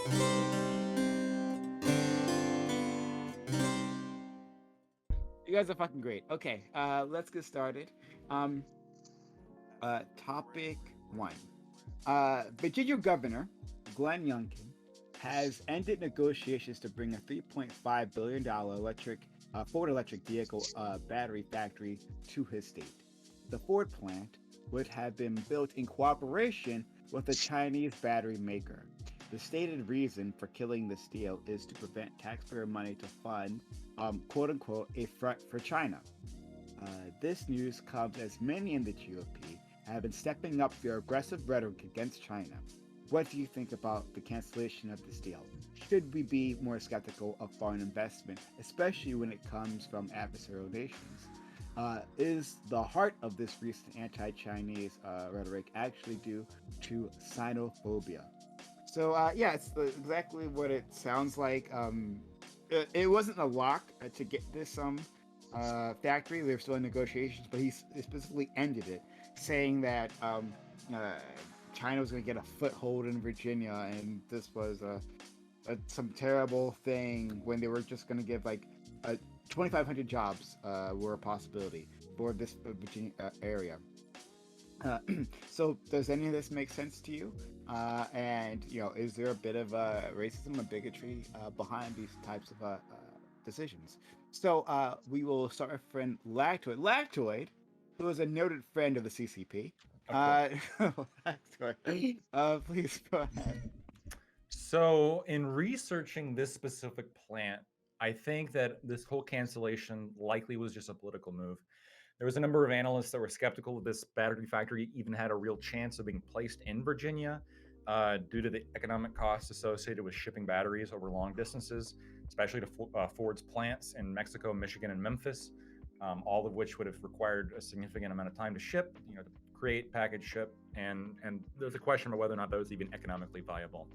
You guys are fucking great. Okay, let's get started. Um, Topic one. Virginia Governor Glen Youngkin has ended negotiations to bring a $3.5 billion Ford electric vehicle battery factory to his state. The Ford plant would have been built in cooperation with a Chinese battery maker. The stated reason for killing this deal is to prevent taxpayer money to fund, quote unquote, a front for China. This news comes as many in the GOP have been stepping up their aggressive rhetoric against China. What do you think about the cancellation of this deal? Should we be more skeptical of foreign investment, especially when it comes from adversarial nations? Is the heart of this recent anti-Chinese rhetoric actually due to xenophobia? So yeah, it's exactly what it sounds like. It wasn't a lock to get this factory. They were still in negotiations, but he specifically ended it, saying that China was going to get a foothold in Virginia, and this was some terrible thing when they were just going to give like 2,500 jobs were a possibility for this Virginia area. So does any of this make sense to you? And is there a bit of racism and bigotry behind these types of decisions? So we will start with friend Lactoid. Lactoid, who is a noted friend of the CCP. Lactoid, please go ahead. So, in researching this specific plant, I think that this whole cancellation likely was just a political move. There was a number of analysts that were skeptical that this battery factory even had a real chance of being placed in Virginia due to the economic costs associated with shipping batteries over long distances, especially to Ford's plants in Mexico, Michigan, and Memphis, all of which would have required a significant amount of time to ship, to create, package, ship, and there's a question about whether or not that was even economically viable.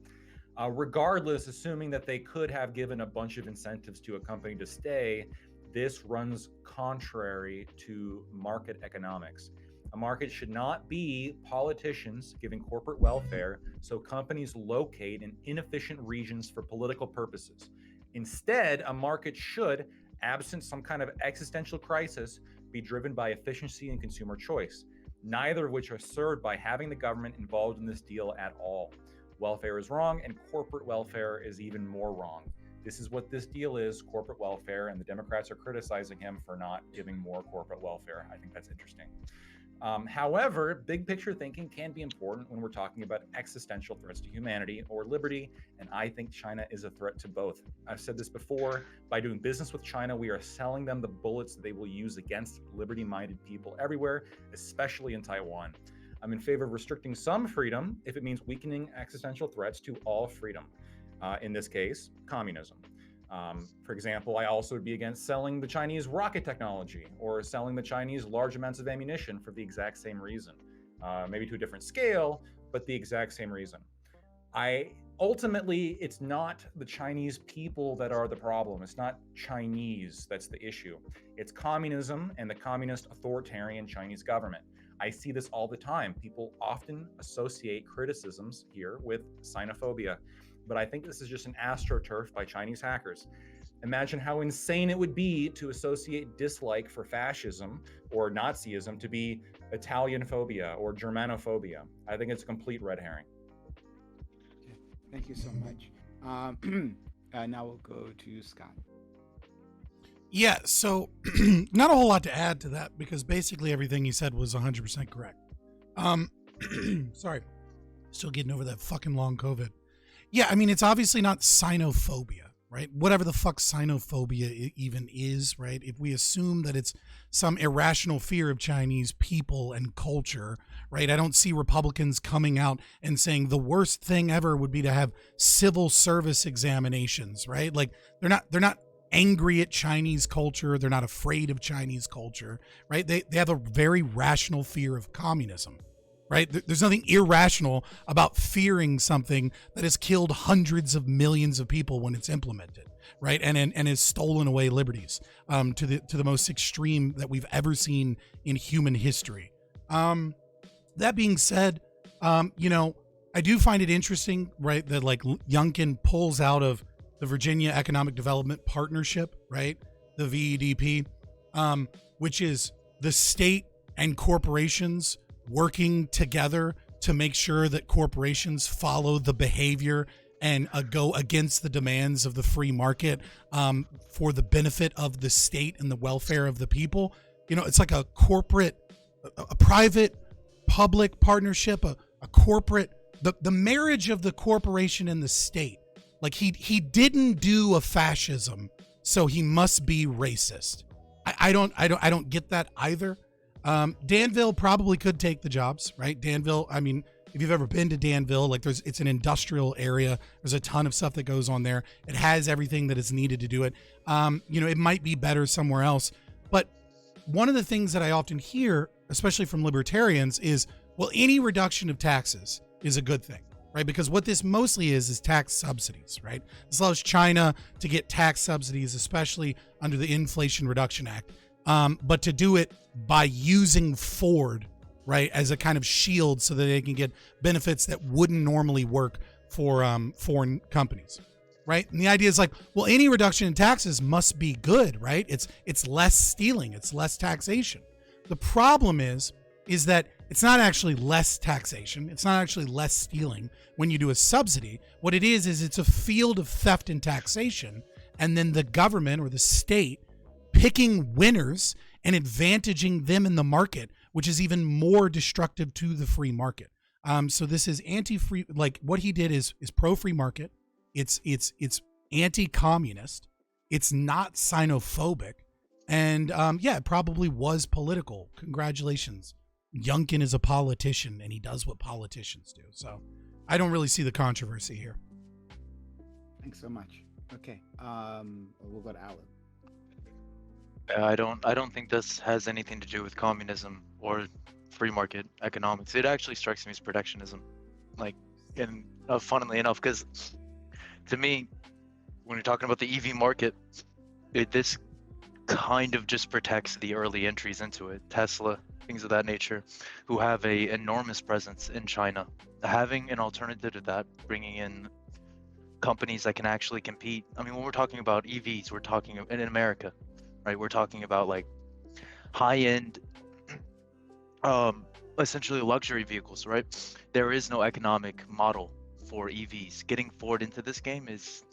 Regardless, assuming that they could have given a bunch of incentives to a company to stay, this runs contrary to market economics. A market should not be politicians giving corporate welfare so companies locate in inefficient regions for political purposes. Instead, a market should, absent some kind of existential crisis, be driven by efficiency and consumer choice, neither of which are served by having the government involved in this deal at all. Welfare is wrong, and corporate welfare is even more wrong. This is what this deal is, corporate welfare, and the Democrats are criticizing him for not giving more corporate welfare. I think that's interesting. However, big picture thinking can be important when we're talking about existential threats to humanity or liberty, and I think China is a threat to both. I've said this before, by doing business with China, we are selling them the bullets that they will use against liberty-minded people everywhere, especially in Taiwan. I'm in favor of restricting some freedom if it means weakening existential threats to all freedom. In this case, communism. For example, I also would be against selling the Chinese rocket technology or selling the Chinese large amounts of ammunition for the exact same reason. Maybe to a different scale, but the exact same reason. Ultimately, it's not the Chinese people that are the problem. It's not Chinese that's the issue. It's communism and the communist authoritarian Chinese government. I see this all the time. People often associate criticisms here with xenophobia, but I think this is just an astroturf by Chinese hackers. Imagine how insane it would be to associate dislike for fascism or Nazism to be Italian phobia or Germanophobia. I think it's a complete red herring. Okay, thank you so much. Now we'll go to Scott. Yeah, so not a whole lot to add to that because basically everything he said was 100% correct. Sorry, still getting over that fucking long COVID. Yeah, I mean, it's obviously not xenophobia, right? Whatever the fuck xenophobia even is, right? If we assume that it's some irrational fear of Chinese people and culture, right? I don't see Republicans coming out and saying the worst thing ever would be to have civil service examinations, right? Like they're not angry at Chinese culture. They're not afraid of Chinese culture, right? They have a very rational fear of communism, right? There's nothing irrational about fearing something that has killed hundreds of millions of people when it's implemented, right? And has stolen away liberties to the most extreme that we've ever seen in human history. That being said, I do find it interesting, right, that like Youngkin pulls out of the Virginia Economic Development Partnership, right, the VEDP, which is the state and corporations working together to make sure that corporations follow the behavior and go against the demands of the free market for the benefit of the state and the welfare of the people. You know, it's like a corporate, a private public partnership, a corporate, the marriage of the corporation and the state. Like he didn't do a fascism, so he must be racist. I don't get that either. Danville probably could take the jobs, right? Danville, I mean, if you've ever been to Danville, like it's an industrial area. There's a ton of stuff that goes on there. It has everything that is needed to do it. You know, it might be better somewhere else. But one of the things that I often hear, especially from libertarians, is, well, any reduction of taxes is a good thing, right? Because what this mostly is tax subsidies, right? This allows China to get tax subsidies, especially under the Inflation Reduction Act. But to do it by using Ford, right, as a kind of shield so that they can get benefits that wouldn't normally work for foreign companies, right? And the idea is like, well, any reduction in taxes must be good, right? It's less stealing, it's less taxation. The problem is that it's not actually less taxation, it's not actually less stealing when you do a subsidy. What it is it's a field of theft and taxation, and then the government or the state picking winners and advantaging them in the market, which is even more destructive to the free market. So this is anti-free, like what he did is pro-free market. It's anti-communist. It's not xenophobic. And yeah, it probably was political. Congratulations. Youngkin is a politician and he does what politicians do. So I don't really see the controversy here. Thanks so much. Okay. We'll go to Alan. I don't think this has anything to do with communism or free market economics. It actually strikes me as protectionism. Like, and funnily enough, because to me, when you're talking about the EV market, this kind of just protects the early entries into it. Tesla, things of that nature, who have a enormous presence in China. Having an alternative to that, bringing in companies that can actually compete. I mean, when we're talking about EVs, we're talking in America, right? We're talking about like high-end, essentially luxury vehicles, right? There is no economic model for EVs. Getting Ford into this game is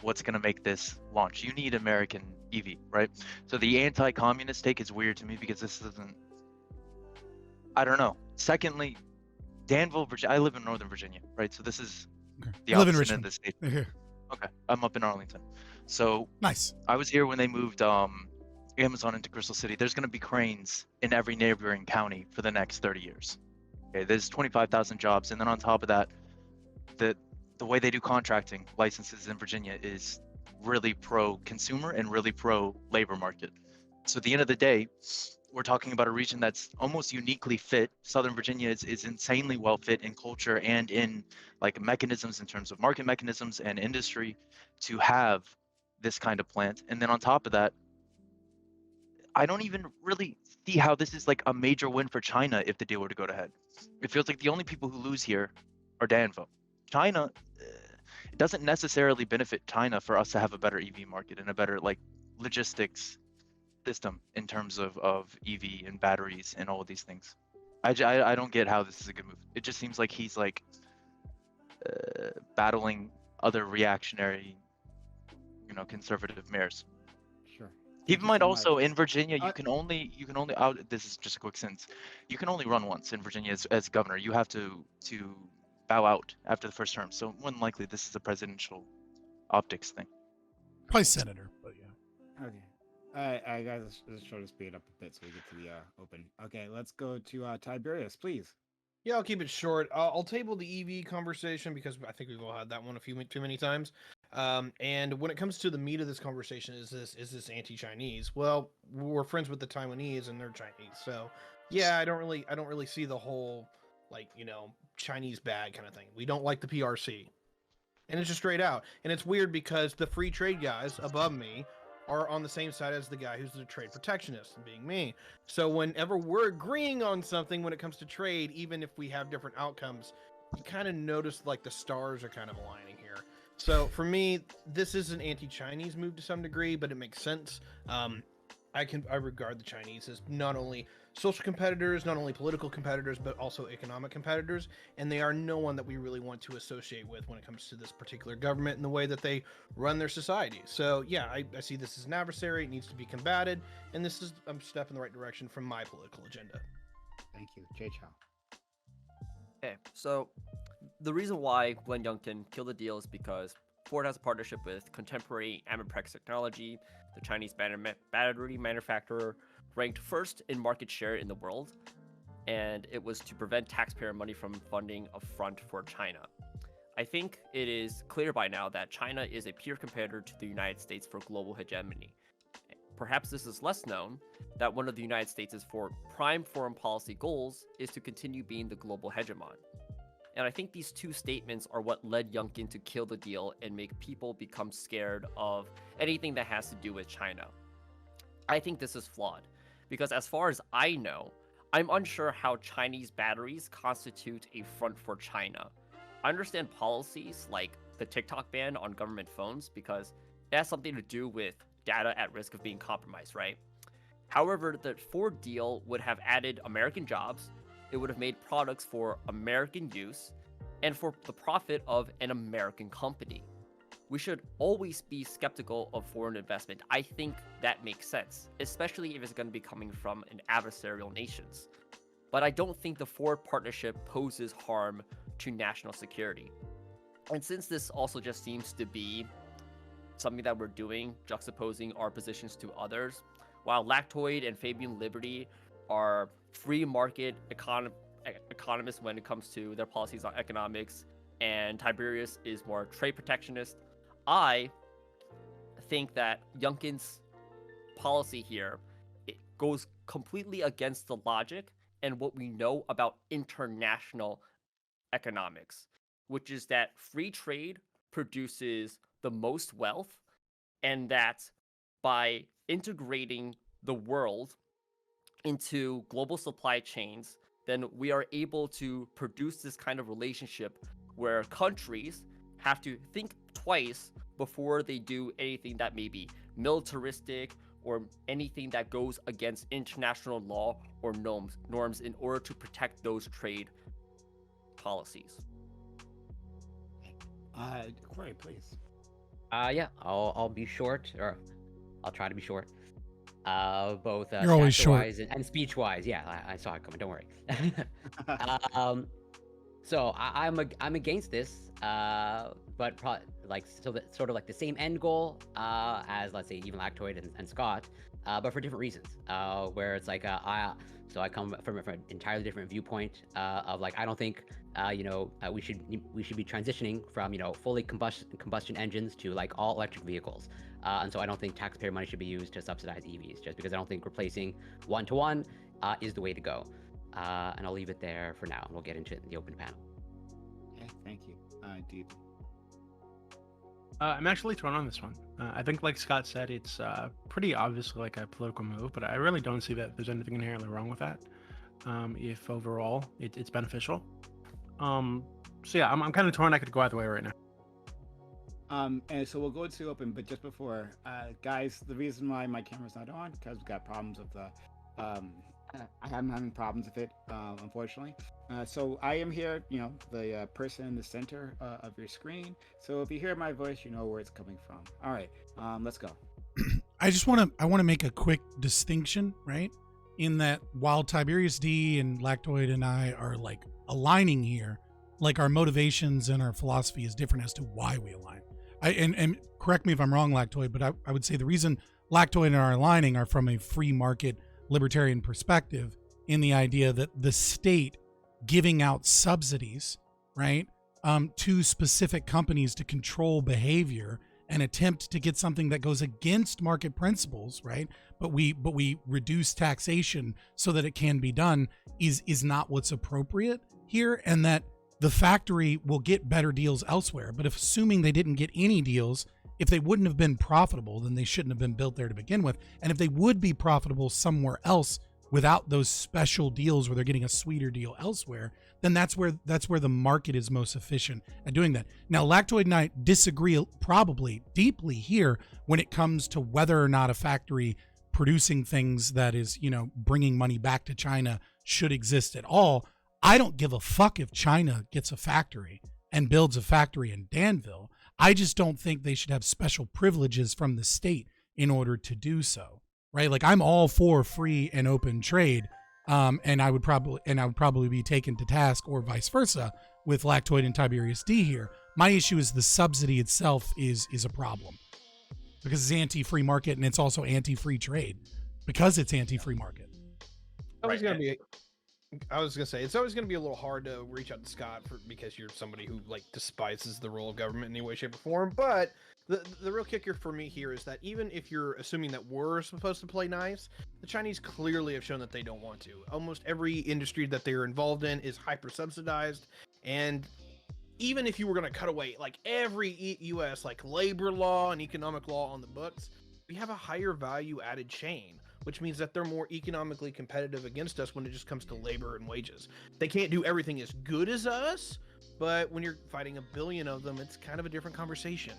what's going to make this launch. You need American EV, right? So the anti-communist take is weird to me because this isn't, I don't know. Secondly, Danville, Virginia, I live in Northern Virginia, right? So this is the I live in opposite Richmond. end of the state. Here. Okay, I'm up in Arlington. So Nice. I was here when they moved Amazon into Crystal City. There's going to be cranes in every neighboring county for the next 30 years. Okay, there's 25,000 jobs, and then on top of that, the way they do contracting licenses in Virginia is really pro-consumer and really pro-labor market. So at the end of the day, we're talking about a region that's almost uniquely fit. Southern Virginia is insanely well fit in culture and in like mechanisms in terms of market mechanisms and industry to have this kind of plant. And then on top of that, I don't even really see how this is like a major win for China if the deal were to go ahead. It feels like the only people who lose here are Danville. China, it doesn't necessarily benefit China for us to have a better EV market and a better like logistics system in terms of EV and batteries and all of these things. I don't get how this is a good move. It just seems like he's like battling other reactionary, conservative mayors. Sure. Keep in mind also in Virginia, Uh, you can only this is just a quick sentence. You can only run once in Virginia as governor. You have to bow out after the first term. So more than likely this is a presidential optics thing. Probably senator, but yeah. Okay. I guys, let's try to speed up a bit so we get to the open. Okay, let's go to Tiberius, please. Yeah, I'll keep it short. I'll table the EV conversation because I think we've all had that one too many times. And when it comes to the meat of this conversation, is this anti-Chinese? Well, we're friends with the Taiwanese and they're Chinese, so yeah, I don't really see the whole Chinese bad kind of thing. We don't like the PRC, and it's just straight out. And it's weird because the free trade guys above me are on the same side as the guy who's the trade protectionist, being me. So whenever we're agreeing on something when it comes to trade, even if we have different outcomes, you kind of notice like the stars are kind of aligning here. So for me, this is an anti-Chinese move to some degree, but it makes sense. I regard the Chinese as not only social competitors, not only political competitors, but also economic competitors, and they are no one that we really want to associate with when it comes to this particular government and the way that they run their society. So yeah, I see this as an adversary. It needs to be combated, and this is a step in the right direction from my political agenda. Thank you, Jay Chow. Okay, so the reason why Glen Youngkin killed the deal is because Ford has a partnership with contemporary Amperex technology, the Chinese battery manufacturer, ranked first in market share in the world, and it was to prevent taxpayer money from funding a front for China. I think it is clear by now that China is a peer competitor to the United States for global hegemony. Perhaps this is less known, that one of the United States' prime foreign policy goals is to continue being the global hegemon. And I think these two statements are what led Youngkin to kill the deal and make people become scared of anything that has to do with China. I think this is flawed, because as far as I know, I'm unsure how Chinese batteries constitute a front for China. I understand policies like the TikTok ban on government phones because it has something to do with data at risk of being compromised, right? However, the Ford deal would have added American jobs, it would have made products for American use, and for the profit of an American company. We should always be skeptical of foreign investment. I think that makes sense, especially if it's going to be coming from an adversarial nations. But I don't think the Ford partnership poses harm to national security. And since this also just seems to be something that we're doing, juxtaposing our positions to others, while Lactoid and Fabian Liberty are free market economists when it comes to their policies on economics, and Tiberius is more trade protectionist, I think that Youngkin's policy here, it goes completely against the logic and what we know about international economics, which is that free trade produces the most wealth, and that by integrating the world into global supply chains, then we are able to produce this kind of relationship where countries have to think twice before they do anything that may be militaristic or anything that goes against international law or norms in order to protect those trade policies. Corey, please. Yeah, I'll be short, or I'll try to be short. Both You're always short. wise and speech wise. Yeah, I saw it coming. Don't worry. So I'm against this, but sort of like the same end goal as, let's say, even Lactoid and Scott, but for different reasons. Where it's like I come from an entirely different viewpoint of like I don't think we should be transitioning from fully combustion engines to like all electric vehicles. And so I don't think taxpayer money should be used to subsidize EVs, just because I don't think replacing one-to-one is the way to go. And I'll leave it there for now, and we'll get into it in the open panel. Okay, thank you. Deep. I'm actually thrown on this one. I think, like Scott said, it's pretty obviously like a political move, but I really don't see that there's anything inherently wrong with that. If overall it's beneficial. So yeah, I'm kind of torn. I could go either way right now. And so we'll go into open, but just before, guys, the reason why my camera's not on, because we've got problems with the, I'm having problems with it, unfortunately. So I am here, the person in the center of your screen. So if you hear my voice, you know where it's coming from. All right, let's go. I want to make a quick distinction, right? In that while Tiberius D and Lactoid and I are like aligning here, like our motivations and our philosophy is different as to why we align. And correct me if I'm wrong, Lactoid, but I would say the reason Lactoid and I are aligning are from a free market libertarian perspective, in the idea that the state giving out subsidies, right, to specific companies to control behavior and attempt to get something that goes against market principles, right? But we reduce taxation so that it can be done is not what's appropriate here, and that the factory will get better deals elsewhere. But if assuming they didn't get any deals, if they wouldn't have been profitable, then they shouldn't have been built there to begin with. And if they would be profitable somewhere else without those special deals where they're getting a sweeter deal elsewhere, then that's where the market is most efficient at doing that. Now, Lactoid and I disagree probably deeply here when it comes to whether or not a factory producing things that is, bringing money back to China should exist at all. I don't give a fuck if China gets a factory and builds a factory in Danville. I just don't think they should have special privileges from the state in order to do so, right? Like, I'm all for free and open trade, and I would probably be taken to task, or vice versa, with Lactoid and Tiberius D here. My issue is the subsidy itself is a problem because it's anti-free market, and it's also anti-free trade because it's anti-free market. I was gonna say it's always gonna be a little hard to reach out to Scott because you're somebody who despises the role of government in any way, shape, or form. But the real kicker for me here is that even if you're assuming that we're supposed to play nice, the Chinese clearly have shown that they don't want to. Almost every industry that they're involved in is hyper subsidized, and even if you were gonna cut away every U.S. labor law and economic law on the books, we have a higher value added chain, which means that they're more economically competitive against us when it just comes to labor and wages. They can't do everything as good as us, but when you're fighting a billion of them, it's kind of a different conversation.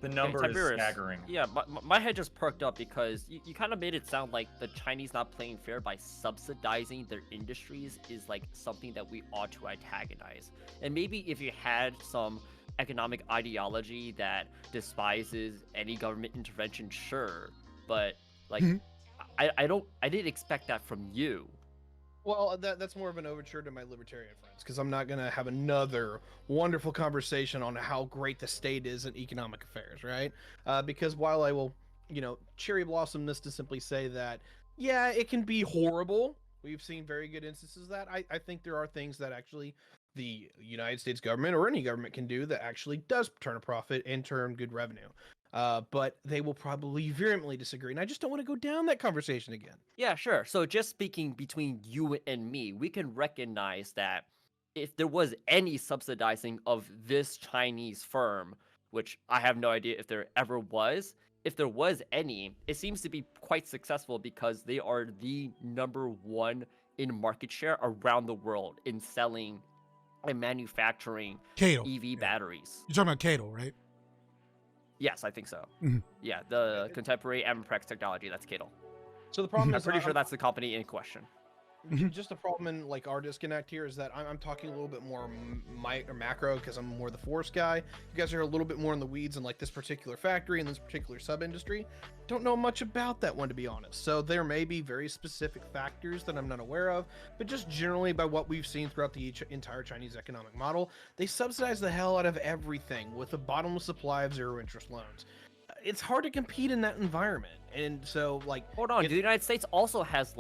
The number is Tiberius, staggering. Yeah, my head just perked up because you kind of made it sound like the Chinese not playing fair by subsidizing their industries is something that we ought to antagonize. And maybe if you had some economic ideology that despises any government intervention, sure, but I didn't expect that from you. Well, that's more of an overture to my libertarian friends, because I'm not going to have another wonderful conversation on how great the state is in economic affairs, right? Because while I will, cherry blossom this to simply say that, yeah, it can be horrible. We've seen very good instances of that. I think there are things that actually the United States government or any government can do that actually does turn a profit and turn good revenue. But they will probably vehemently disagree, and I just don't want to go down that conversation again. Yeah, sure. So just speaking between you and me, we can recognize that if there was any subsidizing of this Chinese firm, which I have no idea if there ever was, if there was any, it seems to be quite successful because they are the number one in market share around the world in selling and manufacturing EV batteries. You're talking about Cato, right? Yes, I think so. Mm-hmm. Yeah, the contemporary Amprex technology, that's Cato. So the problem I'm is, pretty sure that's the company in question. Just the problem in our disconnect here is that I'm talking a little bit more macro because I'm more the forest guy. You guys are a little bit more in the weeds in this particular factory and this particular sub-industry. Don't know much about that one, to be honest. So there may be very specific factors that I'm not aware of, but just generally by what we've seen throughout the entire Chinese economic model, they subsidize the hell out of everything with a bottomless supply of zero interest loans. It's hard to compete in that environment. And so hold on, the United States also has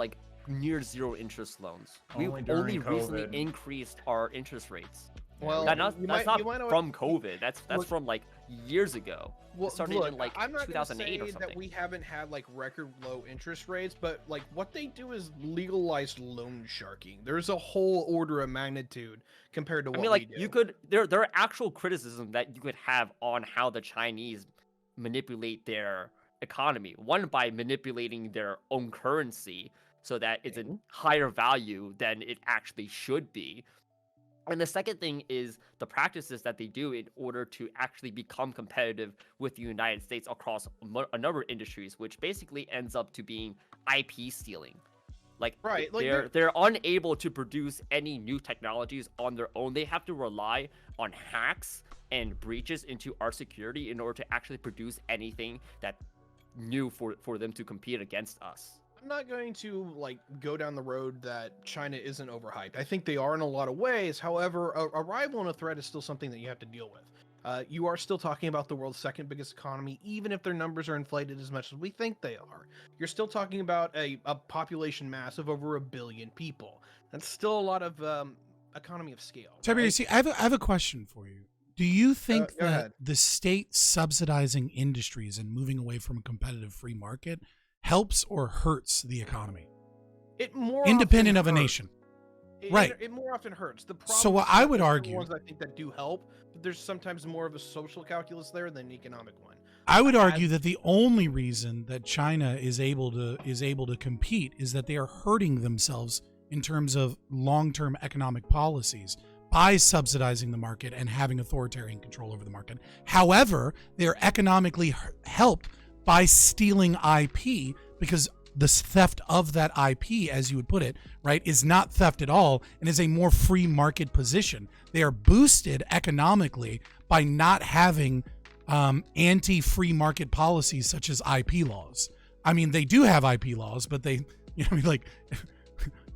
near zero interest loans. We've only recently increased our interest rates. Well, that's not from COVID. That's from years ago. Well, it started in I'm not 2008 or say something. that we haven't had record low interest rates, but what they do is legalized loan sharking. There's a whole order of magnitude compared to what we do. You could there are actual criticism that you could have on how the Chinese manipulate their economy. One, by manipulating their own currency so that it's a higher value than it actually should be. And the second thing is the practices that they do in order to actually become competitive with the United States across a number of industries, which basically ends up to being IP stealing. They're unable to produce any new technologies on their own. They have to rely on hacks and breaches into our security in order to actually produce anything that new for them to compete against us. I'm not going to go down the road that China isn't overhyped. I think they are in a lot of ways. However, a rival and a threat is still something that you have to deal with. You are still talking about the world's second biggest economy, even if their numbers are inflated as much as we think they are. You're still talking about a population mass of over 1 billion people. That's still a lot of economy of scale. Tiberius, I have a question for you. Do you think that the state subsidizing industries and moving away from a competitive free market helps or hurts the economy? It more independent of a nation. Right. It more often hurts. The problem so what I would argue, ones I think that do help, but there's sometimes more of a social calculus there than an economic one. I would argue that the only reason that China is able to compete is that they are hurting themselves in terms of long-term economic policies by subsidizing the market and having authoritarian control over the market. However, they're economically helped by stealing IP, because the theft of that IP, as you would put it, right, is not theft at all and is a more free market position. They are boosted economically by not having anti-free market policies such as IP laws. I mean, they do have IP laws, but they, you know, like,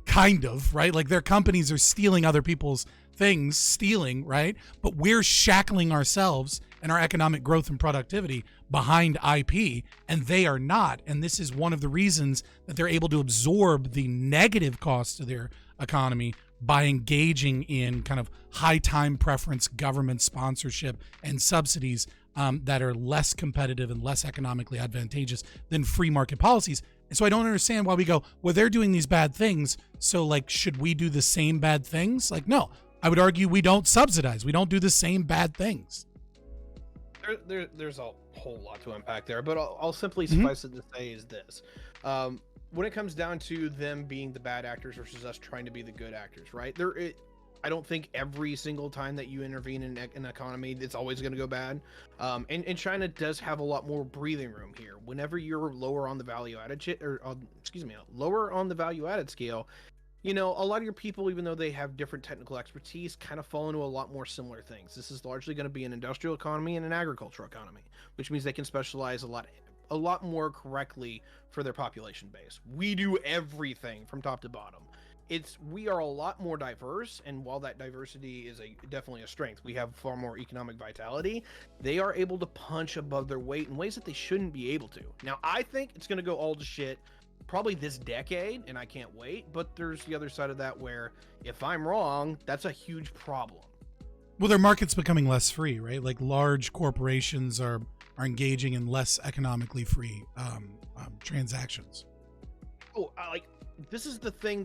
kind of, right? Like, their companies are stealing other people's things, stealing, right? But we're shackling ourselves and our economic growth and productivity behind IP, and they are not. And this is one of the reasons that they're able to absorb the negative costs of their economy by engaging in kind of high time preference government sponsorship and subsidies that are less competitive and less economically advantageous than free market policies. And so I don't understand why we go, well, they're doing these bad things, so like, should we do the same bad things? Like, no, I would argue we don't subsidize. We don't do the same bad things. There's a whole lot to unpack there, but I'll simply suffice it to say is this. When it comes down to them being the bad actors versus us trying to be the good actors, right? I don't think every single time that you intervene in an economy, it's always going to go bad. And China does have a lot more breathing room here. Whenever you're lower on the lower on the value added scale, you know, a lot of your people, even though they have different technical expertise, kind of fall into a lot more similar things. This is largely going to be an industrial economy and an agricultural economy, which means they can specialize a lot more correctly for their population base. We do everything from top to bottom. We are a lot more diverse, and while that diversity is definitely a strength, we have far more economic vitality. They are able to punch above their weight in ways that they shouldn't be able to. Now, I think it's going to go all to shit probably this decade, and I can't wait, but there's the other side of that where if I'm wrong, that's a huge problem. Well, their market's becoming less free, right? Like, large corporations are engaging in less economically free transactions. This is the thing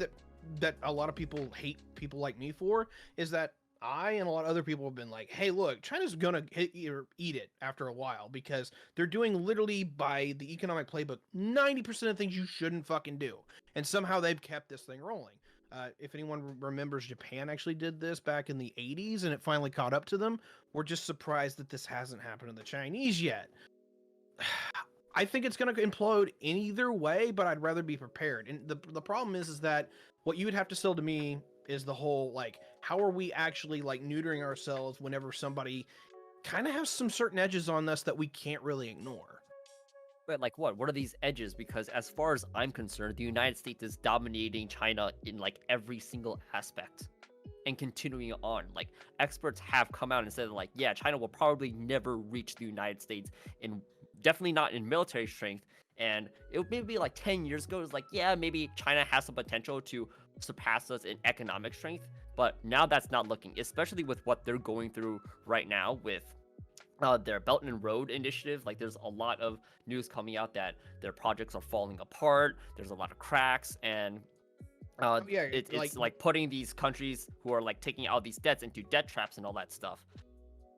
that a lot of people hate people like me for, is that I and a lot of other people have been like, hey, look, China's gonna eat it after a while, because they're doing literally by the economic playbook 90% of things you shouldn't fucking do, and somehow they've kept this thing rolling. If anyone remembers, Japan actually did this back in the 80s, and it finally caught up to them. We're just surprised that this hasn't happened to the Chinese yet. I think it's going to implode in either way, but I'd rather be prepared. And the problem is that what you would have to sell to me is the whole, like, how are we actually, like, neutering ourselves whenever somebody kind of has some certain edges on us that we can't really ignore? But like what? What are these edges? Because as far as I'm concerned, the United States is dominating China in like every single aspect and continuing on. Like, experts have come out and said, like, yeah, China will probably never reach the United States, in definitely not in military strength. And it would maybe like 10 years ago, it was like, yeah, maybe China has the potential to surpass us in economic strength. But now that's not looking, especially with what they're going through right now with their Belt and Road initiative. Like, there's a lot of news coming out that their projects are falling apart. There's a lot of cracks, and it's like putting these countries who are like taking out these debts into debt traps and all that stuff.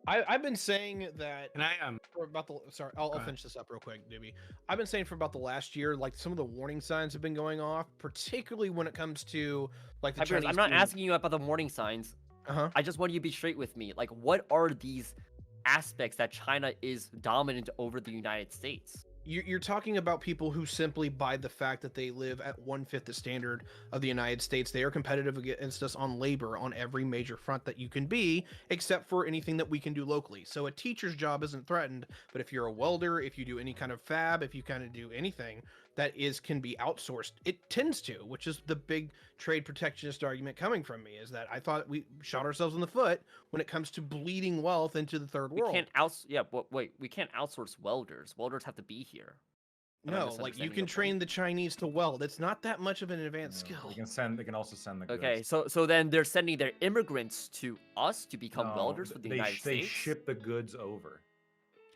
I've been saying that, and I'll finish this up real quick, Doobie. I've been saying for about the last year, like, some of the warning signs have been going off, particularly when it comes to like the Chinese. I'm not asking you about the warning signs. I just want you to be straight with me. Like, what are these aspects that China is dominant over the United States? You're talking about people who simply, by the fact that they live at 1/5 the standard of the United States, they are competitive against us on labor on every major front that you can be, except for anything that we can do locally. So a teacher's job isn't threatened, but if you're a welder, if you do any kind of fab, if you kind of do anything that can be outsourced, it tends to, which is the big trade protectionist argument coming from me, is that I thought we shot ourselves in the foot when it comes to bleeding wealth into the third world. We can't outsource welders. Welders have to be here. No, like, you can train the Chinese to weld. It's not that much of an advanced skill. They can also send the goods. Okay, so then they're sending their immigrants to us to become welders for the United States? They ship the goods over.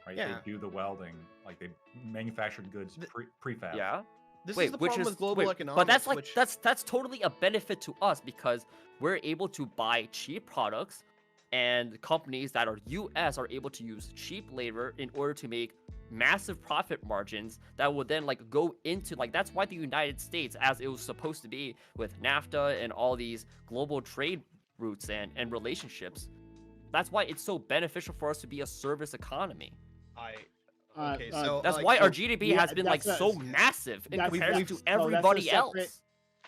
Right? Yeah. They do the welding. Like, they manufactured goods prefab. Yeah. This is the problem with global economics. But that's like that's totally a benefit to us, because we're able to buy cheap products, and companies that are US are able to use cheap labor in order to make massive profit margins that would then like go into like, that's why the United States, as it was supposed to be with NAFTA and all these global trade routes and relationships, that's why it's so beneficial for us to be a service economy. Okay, so That's like, why so- our GDP has been like so massive in comparison to everybody else.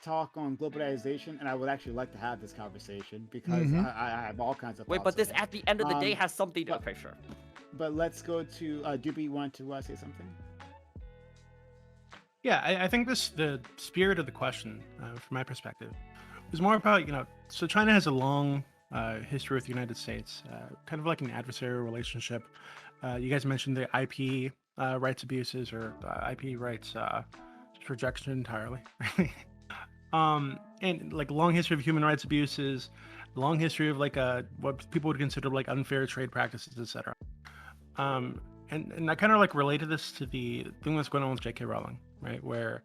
Talk on globalization, and I would actually like to have this conversation because Mhm. I have all kinds of Wait, thoughts but on this it. at the end of the day Um, has something to but- picture. But let's go to Doobie. You want to say something? Yeah, I think the spirit of the question, from my perspective, was more about, so China has a long history with the United States, kind of like an adversarial relationship. You guys mentioned the IP rights abuses or IP rights just rejection entirely. And like long history of human rights abuses, long history of like what people would consider like unfair trade practices, etc. And I kind of like related this to the thing that's going on with J.K. Rowling, right? Where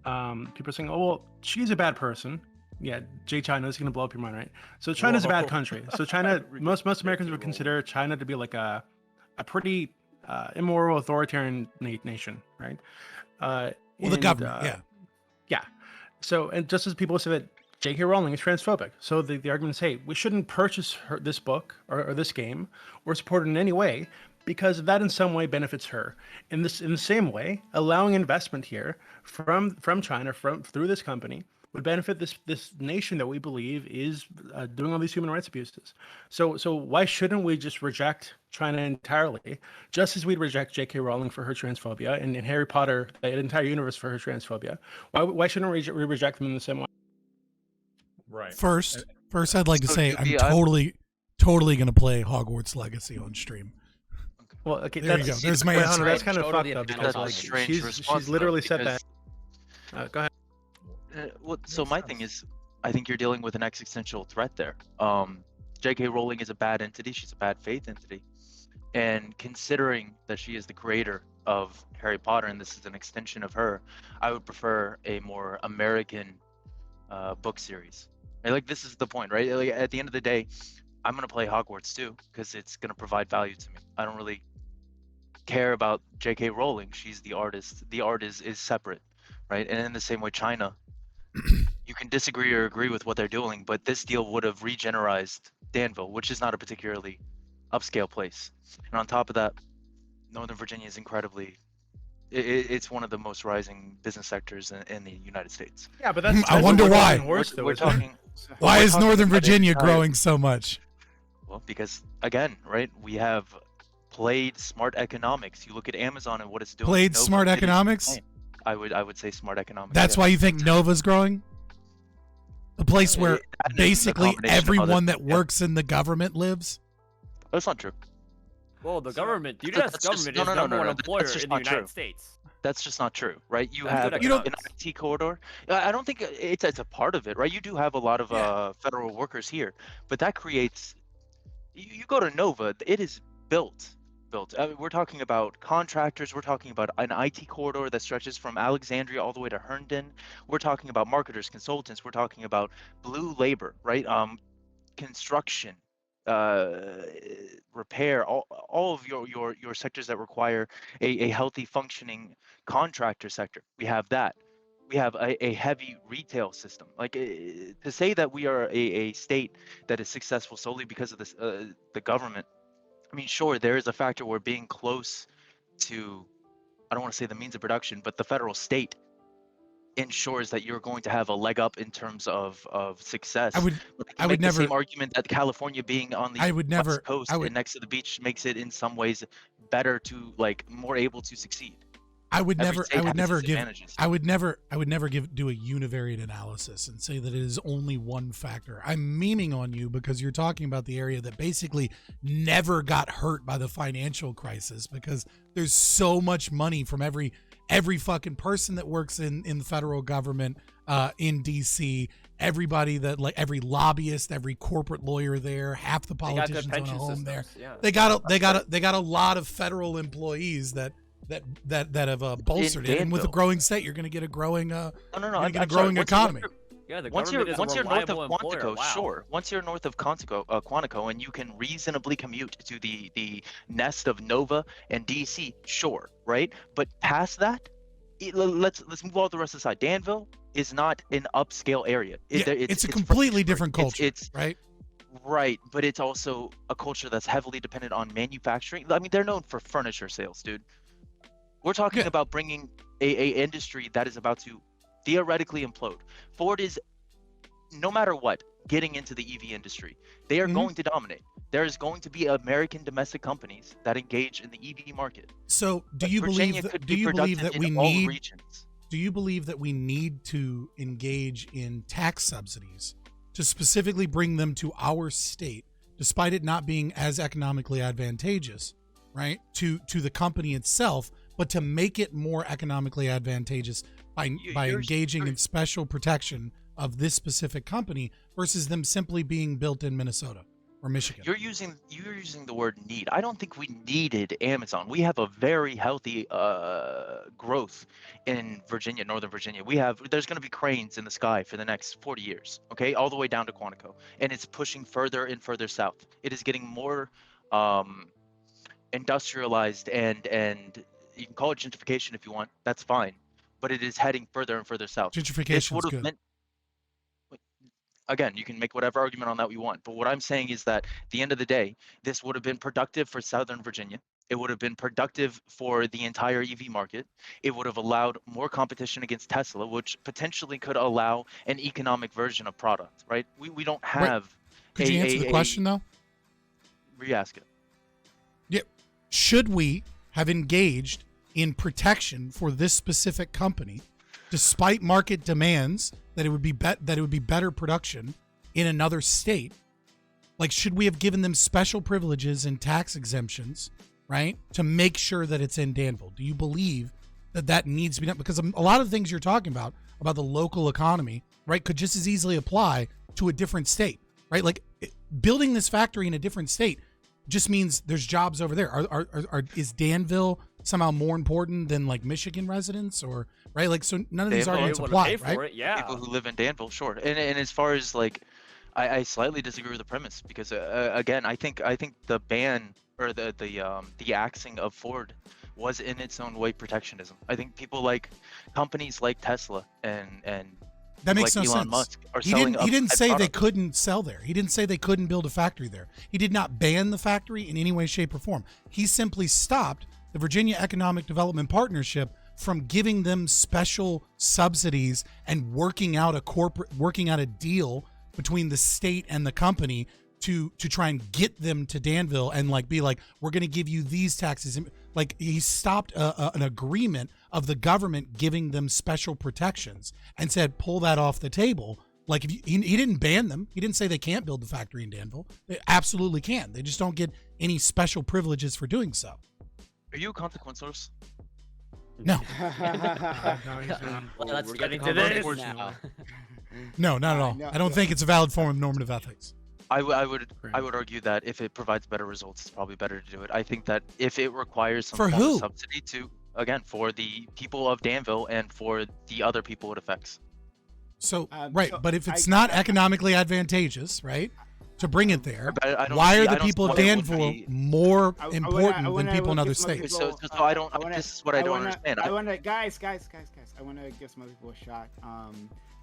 people are saying, "Oh, well, she's a bad person." Yeah, China is going to blow up your mind, right? So China's a bad Whoa. country. So China, most Americans would consider China to be like a pretty immoral, authoritarian nation, right? Well, the government, yeah. Yeah. So, and just as people say that J.K. Rowling is transphobic, so the argument is, hey, we shouldn't purchase this book or this game or support it in any way because that in some way benefits her. In the same way, allowing investment here from China through this company would benefit this nation that we believe is doing all these human rights abuses. So why shouldn't we just reject China entirely, just as we'd reject J.K. Rowling for her transphobia and Harry Potter, the entire universe for her transphobia? Why shouldn't we reject them in the same way? Right. First, I'd like to So, say I'm Doobie, totally going to play Hogwarts Legacy on stream. Well, okay, There you that's, go. There's my wait, answer. Hunter, that's kind of Totally fucked up a because valid like argument. Strange she's response, literally though, said that. Go ahead. So my thing is, I think you're dealing with an existential threat there. J.K. Rowling is a bad entity. She's a bad faith entity. And considering that she is the creator of Harry Potter and this is an extension of her, I would prefer a more American book series. Like, this is the point, right? Like, at the end of the day, I'm going to play Hogwarts too because it's going to provide value to me. I don't really care about J.K. Rowling. She's the artist. The art is separate, right? And in the same way, China, you can disagree or agree with what they're doing, but this deal would have regenerized Danville, which is not a particularly upscale place. And on top of that, Northern Virginia is incredibly, it's one of the most rising business sectors in the United States. Yeah, but that's I wonder why. We're talking. Why we're is talking Northern about the Virginia entire- growing so much? Well, because again, right, we have played smart economics. You look at Amazon and what it's doing. Played Nova smart did it economics? same. I would say smart economics. That's yeah. why you think Nova's growing? A place where That and the basically combination of other everyone that things, yeah. works in the government lives? That's not true. Well, the government, the That's U.S. just- government no, is no, the number no, one no, employer that's just in the not United true. States. That's just not true, right? You That's have good You don't- an IT corridor. I don't think it's a part of it, right? You do have a lot of Yeah. federal workers here, but that creates. You go to Nova, it is built. I mean, we're talking about contractors. We're talking about an IT corridor that stretches from Alexandria all the way to Herndon. We're talking about marketers, consultants. We're talking about blue labor, right? Construction, repair, all of your sectors that require a healthy functioning contractor sector. We have that. We have a heavy retail system. Like, to say that we are a state that is successful solely because of this, the government. I mean, sure, there is a factor where being close to, I don't want to say the means of production, but the federal state ensures that you're going to have a leg up in terms of success. I would But I would make the same never- argument that California being on the I would never west coast I would and next to the beach makes it in some ways better to, like, more able to succeed. I would Every never state I would has its never give advantages. I would never do a univariate analysis and say that it is only one factor. I'm memeing on you because you're talking about the area that basically never got hurt by the financial crisis because there's so much money from every fucking person that works in the federal government in DC, everybody that, like, every lobbyist, every corporate lawyer there, half the They got good politicians own a pension home there. systems. Yeah. They got a lot of federal employees that have bolstered it, and with a Danville. growing state, you're going to get a growing No, you're gonna get a I'm sorry, growing what's economy. Yeah, the Once government is a north of reliable employer. Quantico, Wow. sure. Once you're north of Quantico, and you can reasonably commute to the nest of Nova and DC, sure, right? But past that, let's move all the rest aside. Danville is not an upscale area. It's a completely different culture, It's right? right, but it's also a culture that's heavily dependent on manufacturing. I mean, they're known for furniture sales, dude. We're talking Yeah. about bringing a industry that is about to theoretically implode. Ford is, no matter what, getting into the EV industry. They are going to dominate. There is going to be American domestic companies that engage in the EV market. So, do But you Virginia believe could do be you believe productive that in we all need regions. do you believe that we need to engage in tax subsidies to specifically bring them to our state, despite it not being as economically advantageous, right, to the company itself, but to make it more economically advantageous by engaging in special protection of this specific company versus them simply being built in Minnesota or Michigan? You're using the word need. I don't think we needed Amazon. We have a very healthy growth in Virginia, Northern Virginia. There's going to be cranes in the sky for the next 40 years, okay, all the way down to Quantico, and it's pushing further and further south. It is getting more industrialized, and you can call it gentrification if you want. That's fine, but it is heading further and further south. Gentrification is good. Again, you can make whatever argument on that you want, but what I'm saying is that at the end of the day, this would have been productive for Southern Virginia. It would have been productive for the entire EV market. It would have allowed more competition against Tesla, which potentially could allow an economic version of product, right? We don't have Could you answer the question though? Re-ask it. Yeah. Should we have engaged in protection for this specific company, despite market demands that it would be better production in another state? Like, should we have given them special privileges and tax exemptions, right, to make sure that it's in Danville? Do you believe that needs to be done? Because a lot of the things you're talking about the local economy, right, could just as easily apply to a different state, right? Like, building this factory in a different state just means there's jobs over there. Is Danville somehow more important than like Michigan residents, or right? Like, so none of these arguments apply, right? Yeah. People who live in Danville, sure. And as far as like, I slightly disagree with the premise because again, I think the ban or the axing of Ford was in its own way protectionism. I think companies like Tesla and that makes like no Elon sense. Musk are He selling didn't say they product. couldn't sell there. He didn't say they couldn't build a factory there. He did not ban the factory in any way, shape, or form. He simply stopped the Virginia Economic Development Partnership from giving them special subsidies and working out a deal between the state and the company to try and get them to Danville and like be like, we're going to give you these taxes. Like, he stopped an agreement of the government giving them special protections and said, pull that off the table. Like, if he didn't ban them. He didn't say they can't build the factory in Danville. They absolutely can. They just don't get any special privileges for doing so. Are you a consequence source? No. Let's we're get getting the to this. conversation now. No, not at all. No, I don't think it's a valid form of normative ethics. I would argue that if it provides better results, it's probably better to do it. I think that if it requires some For form who? of subsidy for the people of Danville and for the other people it affects. So, right, but if it's not economically advantageous, right, to bring it there, I don't why see- are I the don't see people of why it would Danville be- more I important wanna than people in other give some other states? people, So I don't. This is what I don't understand. I want to, guys. I want to give some other people a shot.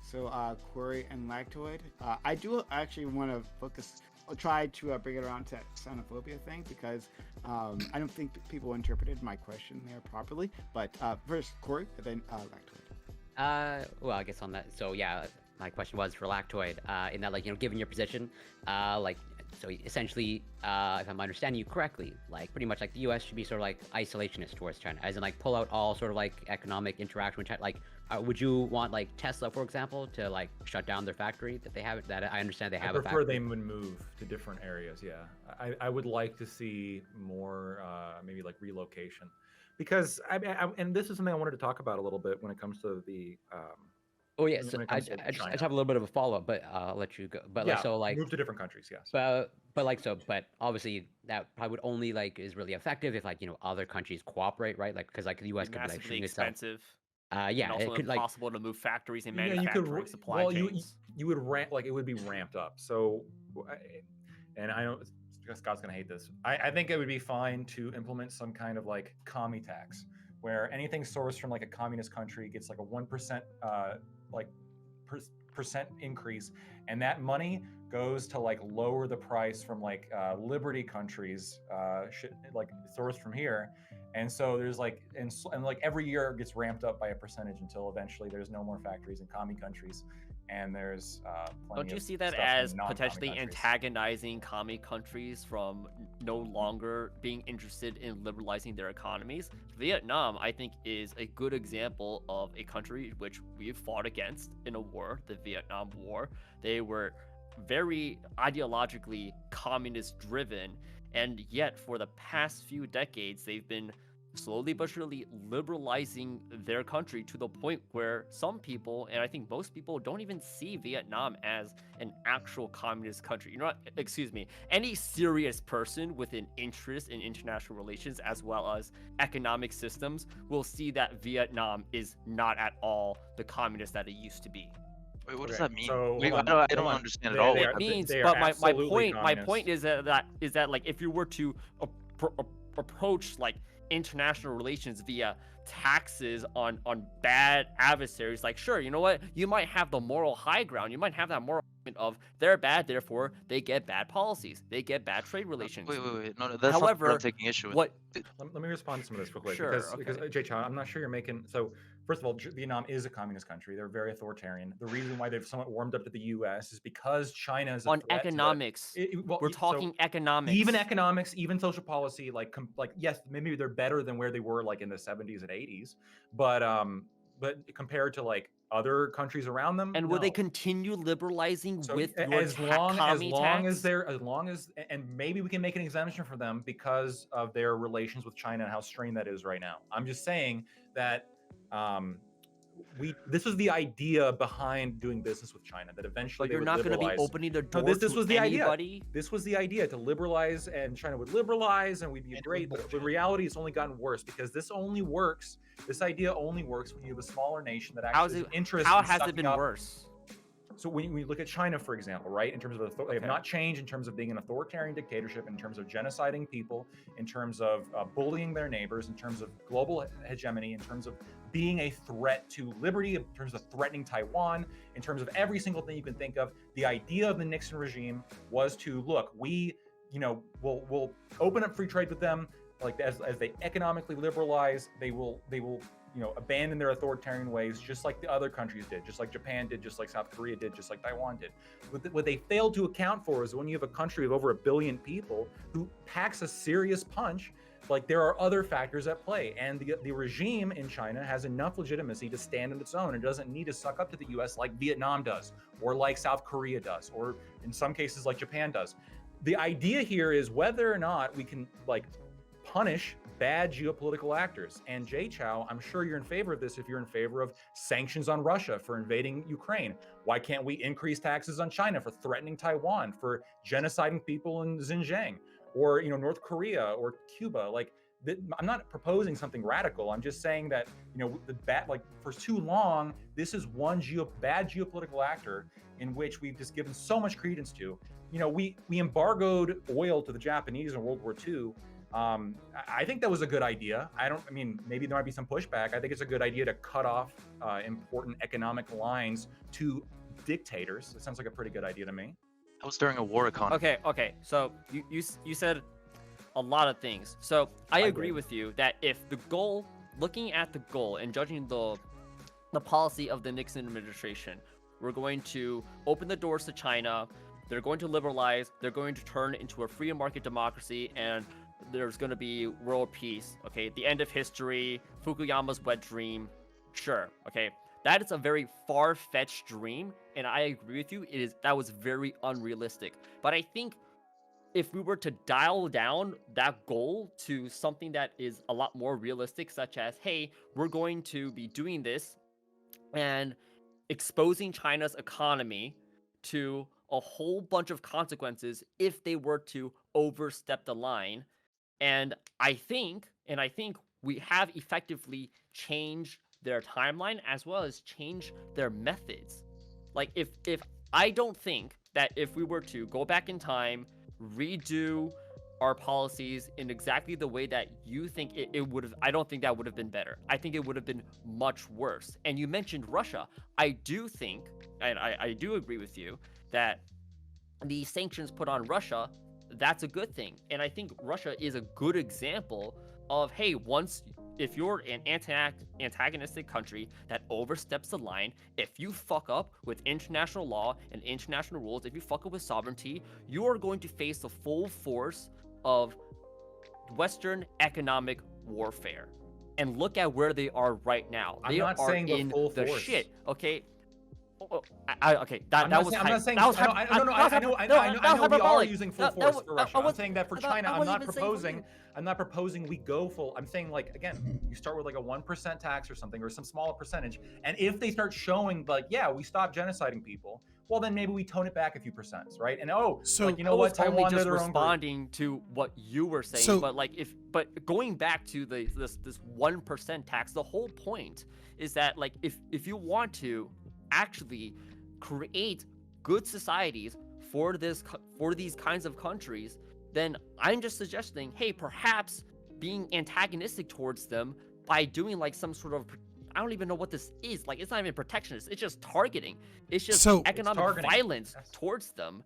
So Corey and Lactoid. I do actually want to focus. I'll try to bring it around to that xenophobia thing because I don't think people interpreted my question there properly. But first Corey, and then Lactoid. Well, I guess on that. So yeah, my question was for Lactoid. In that, like, given your position, like, so essentially, if I'm understanding you correctly, like, pretty much like the U.S. should be sort of like isolationist towards China, as in like pull out all sort of like economic interaction with China. Like, would you want like Tesla, for example, to like shut down their factory that they have? That I understand they have. I a prefer factory. they would move to different areas. Yeah, I would like to see more maybe like relocation, because and this is something I wanted to talk about a little bit when it comes to the. Oh yeah, when so it I comes to just China. have a little bit of a follow up, but I'll let you go. But Yeah, like, so like, move to different countries. Yes. but obviously that probably would only like is really effective if like other countries cooperate, right? Like, because like the U.S. could be like Massively shooting itself. expensive. and Yeah, also it could like impossible to move factories and Yeah, you manufacturing could. supply Well, chains. you would ramp like it would be ramped up. So, and I know Scott's gonna hate this. I think it would be fine to implement some kind of like commie tax, where anything sourced from like a communist country gets like a 1% like percent increase, and that money goes to like lower the price from like liberty countries like sourced from here. And so there's like and like every year it gets ramped up by a percentage until eventually there's no more factories in commie countries, and there's plenty Don't you of see that stuff as in non-commie potentially countries. antagonizing commie countries from no longer being interested in liberalizing their economies? Vietnam, I think, is a good example of a country which we've fought against in a war, the Vietnam War. They were very ideologically communist driven, and yet for the past few decades, they've been slowly but surely liberalizing their country to the point where some people, and I think most people, don't even see Vietnam as an actual communist country. You know what? Excuse me. Any serious person with an interest in international relations as well as economic systems will see that Vietnam is not at all the communist that it used to be. Wait, what does Okay, that mean? so Wait, hold I on, don't hold on. understand at They- all. they what are- It means, they are but my absolutely point is communist. that like if you were to approach like international relations via taxes on bad adversaries, like sure, you know what, you might have the moral high ground, you might have that moral argument of they're bad, therefore they get bad policies, they get bad trade relations. Wait. No, that's not what However, I'm taking issue with. what Let me respond to some of this real quick, Sure, because okay. Jay Chow, I'm not sure you're making. So first of all, Vietnam is a communist country. They're very authoritarian. The reason why they've somewhat warmed up to the U.S. is because China is a on threat to that. economics, Well, we're talking economics. even economics, even social policy, like yes, maybe they're better than where they were like in the 70s and 80s, but compared to like other countries around them, And will they no. continue liberalizing So with your as long tax? as and maybe we can make an exemption for them because of their relations with China and how strained that is right now. I'm just saying that this was the idea behind doing business with China, that eventually But you're they not would going to be liberalize. opening the No, door this to was the anybody. idea. This was the idea, to liberalize, and China would liberalize and we'd be great. But in reality, it's only gotten worse because this idea only works when you have a smaller nation that actually has an interest How in has it sucking been up. worse? So when we look at China, for example, right, in terms of they have not changed in terms of being an authoritarian dictatorship, in terms of genociding people, in terms of bullying their neighbors, in terms of global hegemony, in terms of being a threat to liberty, in terms of threatening Taiwan, in terms of every single thing you can think of. The idea of the Nixon regime was to look, we'll open up free trade with them. Like as they economically liberalize, they will abandon their authoritarian ways, just like the other countries did, just like Japan did, just like South Korea did, just like Taiwan did. What they failed to account for is when you have a country of over 1 billion people who packs a serious punch, like there are other factors at play. And the regime in China has enough legitimacy to stand on its own and doesn't need to suck up to the US like Vietnam does, or like South Korea does, or in some cases like Japan does. The idea here is whether or not we can punish bad geopolitical actors. And Jay Chow, I'm sure you're in favor of this if you're in favor of sanctions on Russia for invading Ukraine. Why can't we increase taxes on China for threatening Taiwan, for genociding people in Xinjiang, or North Korea or Cuba? I'm not proposing something radical. I'm just saying that for too long, this is one bad geopolitical actor in which we've just given so much credence to. We embargoed oil to the Japanese in World War II. I think that was a good idea. Maybe there might be some pushback. I think it's a good idea to cut off important economic lines to dictators. It sounds like a pretty good idea to me. That was during a war economy. Okay. So you said a lot of things. So I agree with you that if the goal, looking at the goal and judging the policy of the Nixon administration, we're going to open the doors to China. They're going to liberalize. They're going to turn into a free market democracy, and there's going to be world peace. Okay, the end of history, Fukuyama's wet dream. Sure. Okay, that is a very far-fetched dream, and I agree with you. That was very unrealistic. But I think if we were to dial down that goal to something that is a lot more realistic, such as, hey, we're going to be doing this and exposing China's economy to a whole bunch of consequences if they were to overstep the line. And I think we have effectively changed their timeline as well as change their methods. Like if I don't think that if we were to go back in time, redo our policies in exactly the way that you think it would have, I don't think that would have been better. I think it would have been much worse. And you mentioned Russia. I do think, and I do agree with you, that the sanctions put on Russia, that's a good thing. And I think Russia is a good example of, hey, if you're an antagonistic country that oversteps the line, if you fuck up with international law and international rules, if you fuck up with sovereignty, you are going to face the full force of Western economic warfare. And look at where they are right now. They are in the shit. Okay. Okay, that was I know we are using full force for Russia. I'm saying that for China, I'm not proposing we go full. I'm saying, like, again, you start with like a 1% tax or something, or some smaller percentage, and if they start showing like, yeah, we stopped genociding people, well, then maybe we tone it back a few percent, right? And so like, you know what? Taiwan, just responding to what you were saying, but going back to this 1% tax, the whole point is that, like, if you want to actually create good societies for these kinds of countries, then I'm just suggesting, hey, perhaps being antagonistic towards them by doing like some sort of, I don't even know what this is. Like, it's not even protectionist. It's just targeting. It's just economic violence towards them.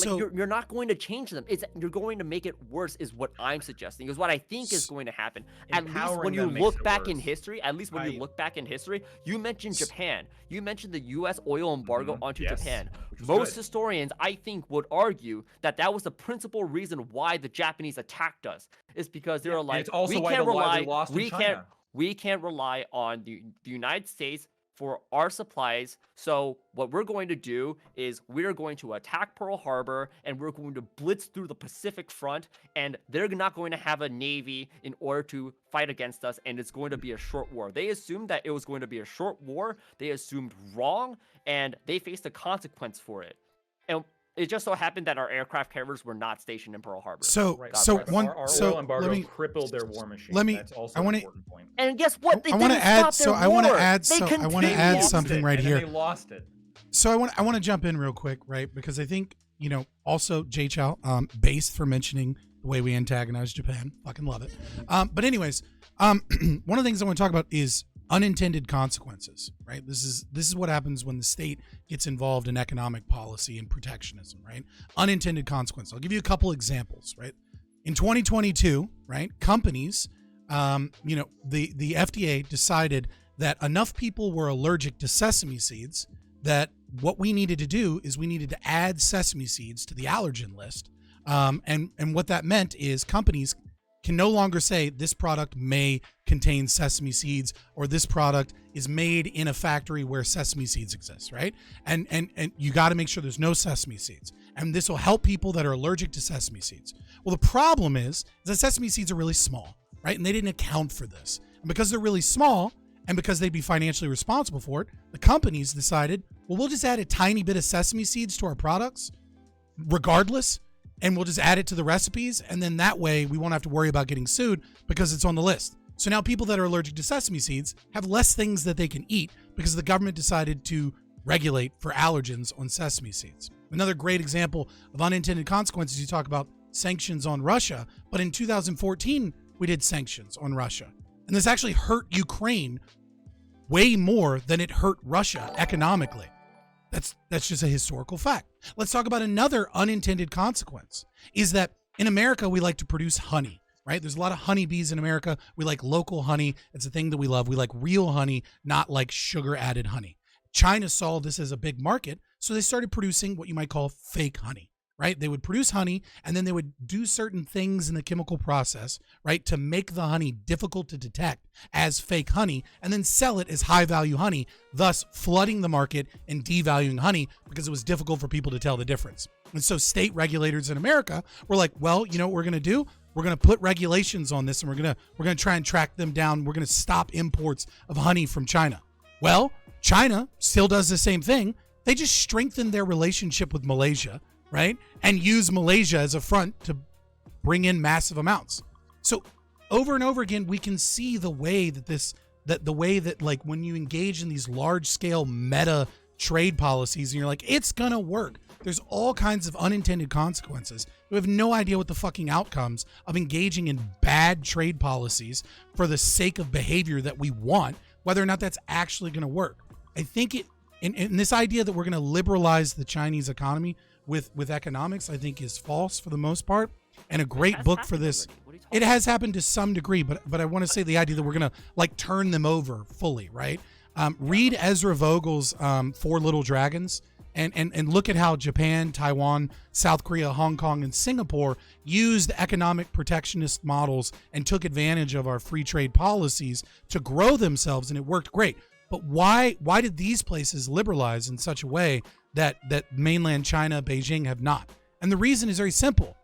Like, you're not going to change them. You're going to make it worse, is what I'm suggesting, is what I think is going to happen. At least when you look back in history, you mentioned Japan. You mentioned the U.S. oil embargo onto Japan. Most historians, I think, would argue that was the principal reason why the Japanese attacked us. Is because they were like, we can't rely on the United States for our supplies, so what we're going to do is we're going to attack Pearl Harbor, and we're going to blitz through the Pacific front, and they're not going to have a navy in order to fight against us, and it's going to be a short war. They assumed that it was going to be a short war. They assumed wrong, and they faced a consequence for it. And it just so happened that our aircraft carriers were not stationed in Pearl Harbor. Our oil embargo crippled their war machine. That's also an important point. And guess what? I want to add something right here. They lost it. So I want to jump in real quick, right? Because I think, also Jay Chow, based for mentioning the way we antagonize Japan. Fucking love it. But anyways, one of the things I want to talk about is unintended consequences, right? This is what happens when the state gets involved in economic policy and protectionism, right? Unintended consequences. I'll give you a couple examples, right? In 2022, right, companies, the FDA decided that enough people were allergic to sesame seeds that what we needed to do is we needed to add sesame seeds to the allergen list. And what that meant is companies can no longer say this product may contain sesame seeds, or this product is made in a factory where sesame seeds exist, right? And you got to make sure there's no sesame seeds. And this will help people that are allergic to sesame seeds. Well, the problem is that sesame seeds are really small, right? And they didn't account for this. And because they're really small, and because they'd be financially responsible for it, the companies decided, well, we'll just add a tiny bit of sesame seeds to our products, regardless, and we'll just add it to the recipes, and then that way we won't have to worry about getting sued because it's on the list. So now people that are allergic to sesame seeds have less things that they can eat because the government decided to regulate for allergens on sesame seeds. Another great example of unintended consequences, you talk about sanctions on Russia, but in 2014, we did sanctions on Russia. And this actually hurt Ukraine way more than it hurt Russia economically. That's just a historical fact. Let's talk about another unintended consequence, is that in America, we like to produce honey, right? There's a lot of honeybees in America. We like local honey. It's a thing that we love. We like real honey, not like sugar added honey. China saw this as a big market, so they started producing what you might call fake honey, right? They would produce honey, and then they would do certain things in the chemical process, right, to make the honey difficult to detect as fake honey, and then sell it as high-value honey, thus flooding the market and devaluing honey because it was difficult for people to tell the difference. And so state regulators in America were like, well, you know what we're going to do? We're going to put regulations on this, and we're going to try and track them down. We're going to stop imports of honey from China. Well, China still does the same thing. They just strengthened their relationship with Malaysia, right? And use Malaysia as a front to bring in massive amounts. So over and over again, we can see the way that this that the way that like when you engage in these large scale meta trade policies and you're like, it's gonna work, there's all kinds of unintended consequences. We have no idea what the fucking outcomes of engaging in bad trade policies for the sake of behavior that we want, whether or not that's actually going to work. I think in this idea that we're going to liberalize the Chinese economy with economics, I think is false for the most part. And a great book for this. It has happened to some degree, but I want to say the idea that we're going to like turn them over fully, right? Read Ezra Vogel's Four Little Dragons. And look at how Japan, Taiwan, South Korea, Hong Kong, and Singapore used economic protectionist models and took advantage of our free trade policies to grow themselves, and it worked great. But why did these places liberalize in such a way that mainland China, Beijing have not? And the reason is very simple.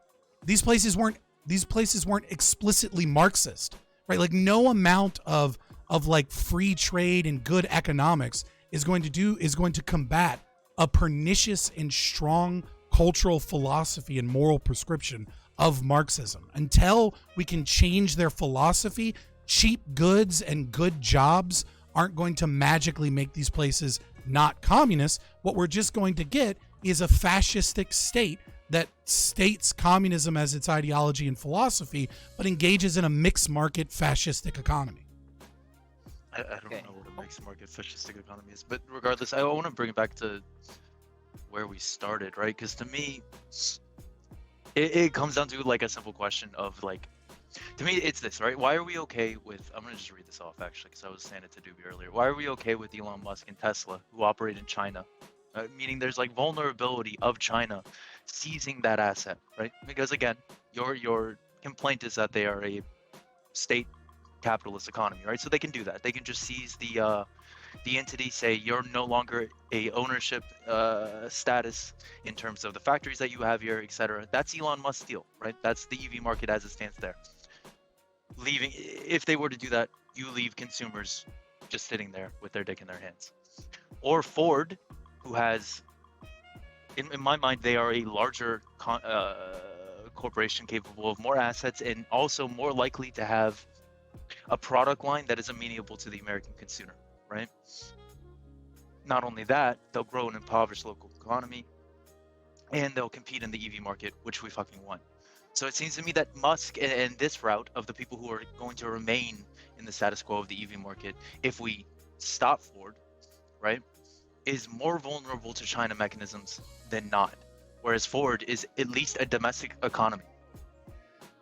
These places weren't explicitly Marxist, right? Like no amount of like free trade and good economics is going to combat a pernicious and strong cultural philosophy and moral prescription of Marxism. Until we can change their philosophy, cheap goods and good jobs aren't going to magically make these places not communist. What we're just going to get is a fascistic state that states communism as its ideology and philosophy, but engages in a mixed market fascistic economy. I don't know what a mixed market fascistic economy is, but regardless, I want to bring it back to where we started, right? Because to me, it comes down to like a simple question of like, to me, it's this, right? Why are we okay with, I'm going to just read this off actually, because I was saying it to Doobie earlier. Why are we okay with Elon Musk and Tesla, who operate in China? Meaning there's like vulnerability of China seizing that asset, right? Because again, your complaint is that they are a state capitalist economy, right? So they can do that. They can just seize the entity, say you're no longer a ownership status in terms of the factories that you have here, etc. That's Elon Musk's deal, right? That's the EV market as it stands there. Leaving, if they were to do that, you leave consumers just sitting there with their dick in their hands. Or Ford, who has, in my mind, they are a larger corporation capable of more assets and also more likely to have a product line that is amenable to the American consumer, right? Not only that, they'll grow an impoverished local economy and they'll compete in the EV market, which we fucking want. So it seems to me that Musk and this route of the people who are going to remain in the status quo of the EV market, if we stop Ford, right, is more vulnerable to China mechanisms than not. Whereas Ford is at least a domestic economy.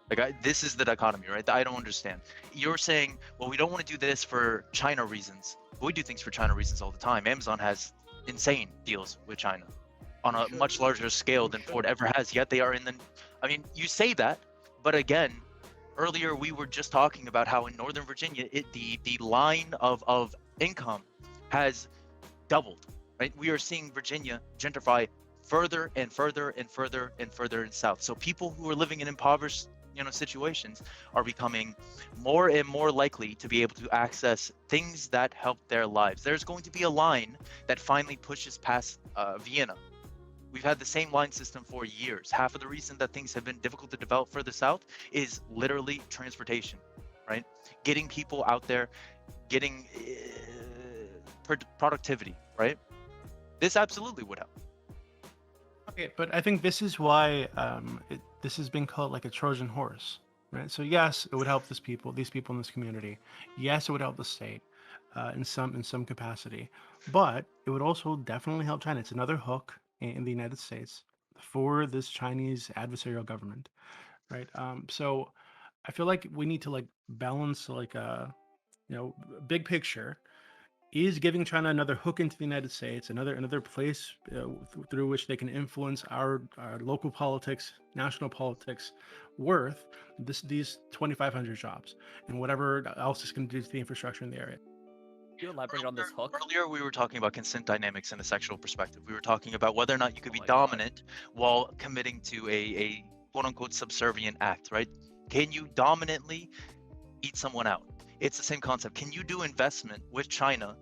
Like this is the dichotomy, right? I don't understand. You're saying, well, we don't want to do this for China reasons. But we do things for China reasons all the time. Amazon has insane deals with China on a much larger scale than Ford ever has. Yet they are in the, I mean, you say that, but again, earlier we were just talking about how in Northern Virginia, the line of income has doubled, right? We are seeing Virginia gentrify further and further and further and further in south. So people who are living in impoverished situations are becoming more and more likely to be able to access things that help their lives. There's going to be a line that finally pushes past Vienna. We've had the same line system for years. Half of the reason that things have been difficult to develop further south is literally transportation, right? Getting people out there, getting productivity, right? This absolutely would help. Okay, but I think this is why this has been called like a Trojan horse, right? So yes, it would help these people in this community. Yes, it would help the state in some capacity, but it would also definitely help China. It's another hook in the United States for this Chinese adversarial government, right? So I feel like we need to like balance like big picture. Is giving China another hook into the United States, another place through which they can influence our local politics, national politics, worth these 2,500 jobs and whatever else is going to do to the infrastructure in the area. You elaborate on this hook? Earlier, we were talking about consent dynamics in a sexual perspective. We were talking about whether or not you could be dominant while committing to a quote-unquote subservient act, right? Can you dominantly eat someone out? It's the same concept. Can you do investment with China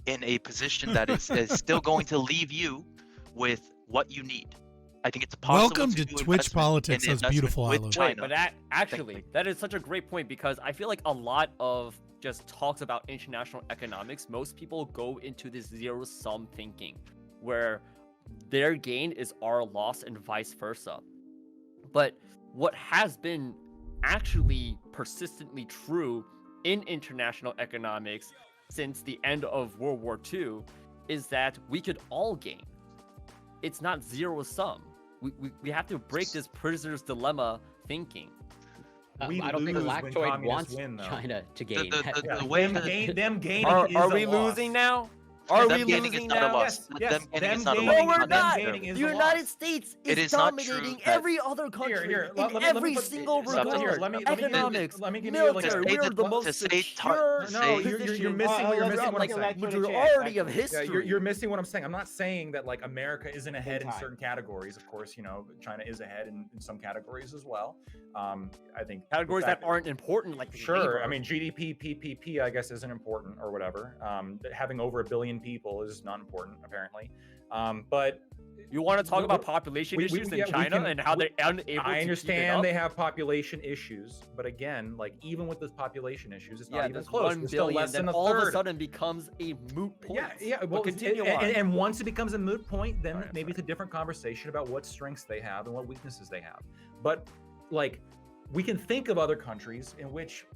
in a position that is still going to leave you with what you need? I think it's possible. Welcome to Twitch politics. That's beautiful. Wait, but actually, that is such a great point because I feel like a lot of just talks about international economics, most people go into this zero-sum thinking, where their gain is our loss and vice versa. But what has been actually persistently true in international economics since the end of World War II is that we could all gain. It's not zero sum. We have to break this prisoner's dilemma thinking. I don't think lose when Lactoid communists wants win, though. China to gain. The way them, that them gaining Are is we a loss. losing now? Are them we gaining losing is not a now? loss. Yes, Them gaining is them not a gaining- loss. No, we're them not. gaining is The a United loss. States It is is not true dominating that- every other country Here, in every single stop it. regard. Let me Economics, let me give you like military, To we say are that- the to most say secure No, position you're missing what throughout, I'm like, saying. majority of Yeah, history. you're missing what I'm saying. I'm not saying that like America isn't ahead in time. certain categories. Of course, you know, China is ahead in some categories as well. I think the Categories fact that aren't important, like Sure. labor. I mean, GDP, PPP, I guess, isn't important or whatever. Having over 1 billion people is not important, apparently. But you want to talk we- about population issues in yeah, we China can- and how we- they're unable to keep I it understand up? they have population issues, but again, like even with those population issues, it's not Yeah, even there's close. 1 We're still billion, less then than a all of a third. sudden becomes a moot point. Yeah. Well, But continue and, on. and once it becomes a moot point, then Sorry, I'm maybe it's a different conversation about what strengths they have and what weaknesses they have. But like, we can think of other countries in which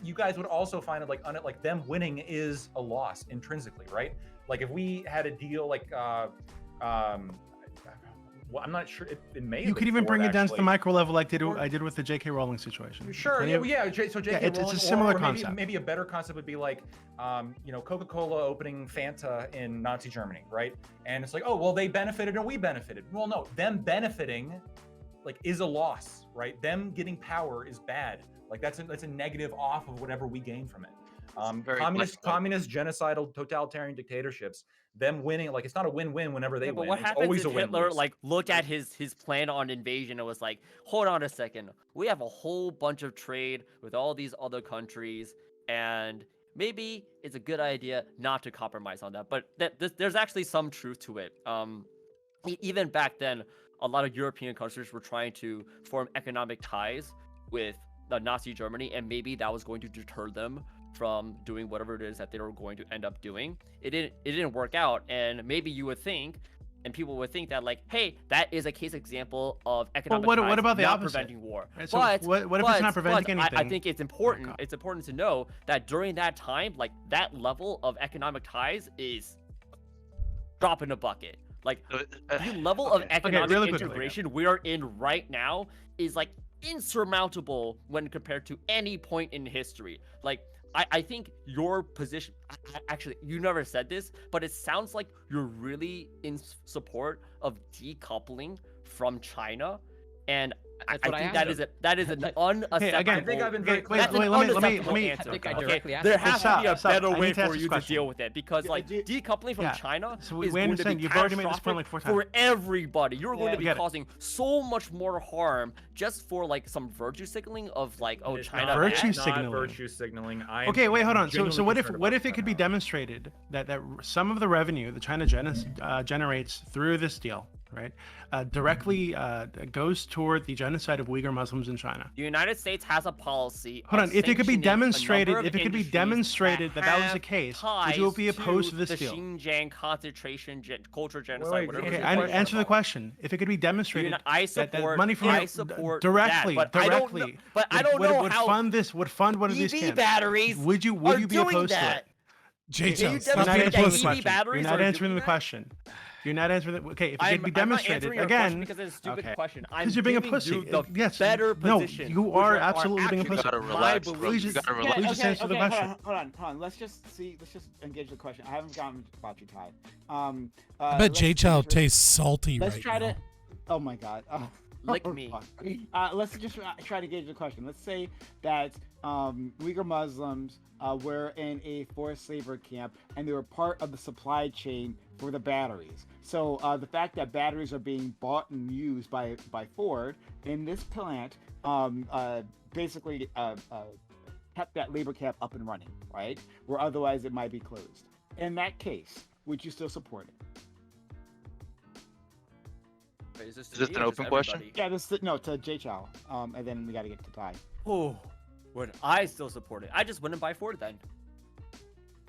you guys would also find it like them winning is a loss intrinsically, right? Like if we had a deal like well, I'm not sure it may. You have could been even Ford, bring it down to the actually. micro level, like Or- I did with the J.K. Rowling situation. Sure. Plenty Yeah. of- So J.K. it's a Rowling, similar or concept. Maybe a better concept would be like, Coca-Cola opening Fanta in Nazi Germany, right? And it's like, oh, well, they benefited and we benefited. Well, no, them benefiting, like, is a loss, right? Them getting power is bad. Like that's a negative off of whatever we gain from it. very Communist, black and white. genocidal, totalitarian dictatorships, them winning, like it's not a win-win whenever they Yeah, but win. what It's happens always if a Hitler win-lose. like looked at his plan on invasion and was like, hold on a second, we have a whole bunch of trade with all these other countries, and maybe it's a good idea not to compromise on that. But there's actually some truth to it. Even back then, a lot of European countries were trying to form economic ties with Nazi Germany, and maybe that was going to deter them from doing whatever it is that they were going to end up doing. It didn't work out, and maybe you would think, and people would think that like, hey, that is a case example of economic what ties about the not opposite? preventing war. Right, so but what if it's not preventing I anything? think it's important. God. It's important to know that during that time, like that level of economic ties is drop in a bucket. Like the level of economic really quickly, integration we are in right now is like insurmountable when compared to any point in history. Like I think your position, actually, you never said this, but it sounds like you're really in support of decoupling from China, and I what I think asked him. that is an unacceptable. again, I think I've been very wait, clear. That's an wait, let me- unacceptable I answer. think I okay? directly asked There him. has Stop, to be a stop. better I need way to ask for this you to question. deal with it, because like decoupling from Yeah. China So is we going to understand. be You've already made this point catastrophic like 4 for times. everybody. You're going to be Get it. causing so much more harm just for like some virtue signaling of like, oh, It's China not- Virtue bad. it's not signaling. virtue signaling. I'm Okay, wait, hold on. So genuinely what if concerned what about if it could be China. demonstrated that some of the revenue that China generates through this deal, right, directly goes toward the genocide of Uyghur Muslims in China? The United States has a policy. Hold of on. If it could be sanctioning a number demonstrated, of if it could be industries demonstrated that that was the have case, would you be ties opposed to this the deal? Xinjiang concentration culture genocide? wait, whatever answer Okay, the the I question answer the about. question. If it could be demonstrated I that support. money from I support directly, that, but I don't know, directly, but I don't know would how fund one of these EV camps, batteries would you are be doing opposed to that. it? J-Chow, you stop You're not being demonstrate answering pussy. the EV question. batteries You're not are answering doing the that? question. You're not answering the. Okay, if it could be demonstrated I'm not answering your question again, because it's a stupid okay. question. I'm Because you're being a giving pussy. you the Yes, better no, position. you which are absolutely being a actually pussy. You gotta my relax, bro. beliefs. You gotta Okay, relax. Please just answer the question. Hold on. Let's just engage the question. I haven't gotten about you, Ty. I bet J-Chow tastes salty Let's right try now. to. Oh my God. Lick me. Let's just try to gauge the question. Let's say that Uyghur Muslims were in a forced labor camp and they were part of the supply chain for the batteries. So the fact that batteries are being bought and used by Ford in this plant basically kept that labor camp up and running, right? Where otherwise it might be closed. In that case, would you still support it? Wait, is this Is this me an or open question? everybody? Yeah, to J Chow, and then we got to get to Ty. Oh, Would I still support it? I just wouldn't buy Ford then.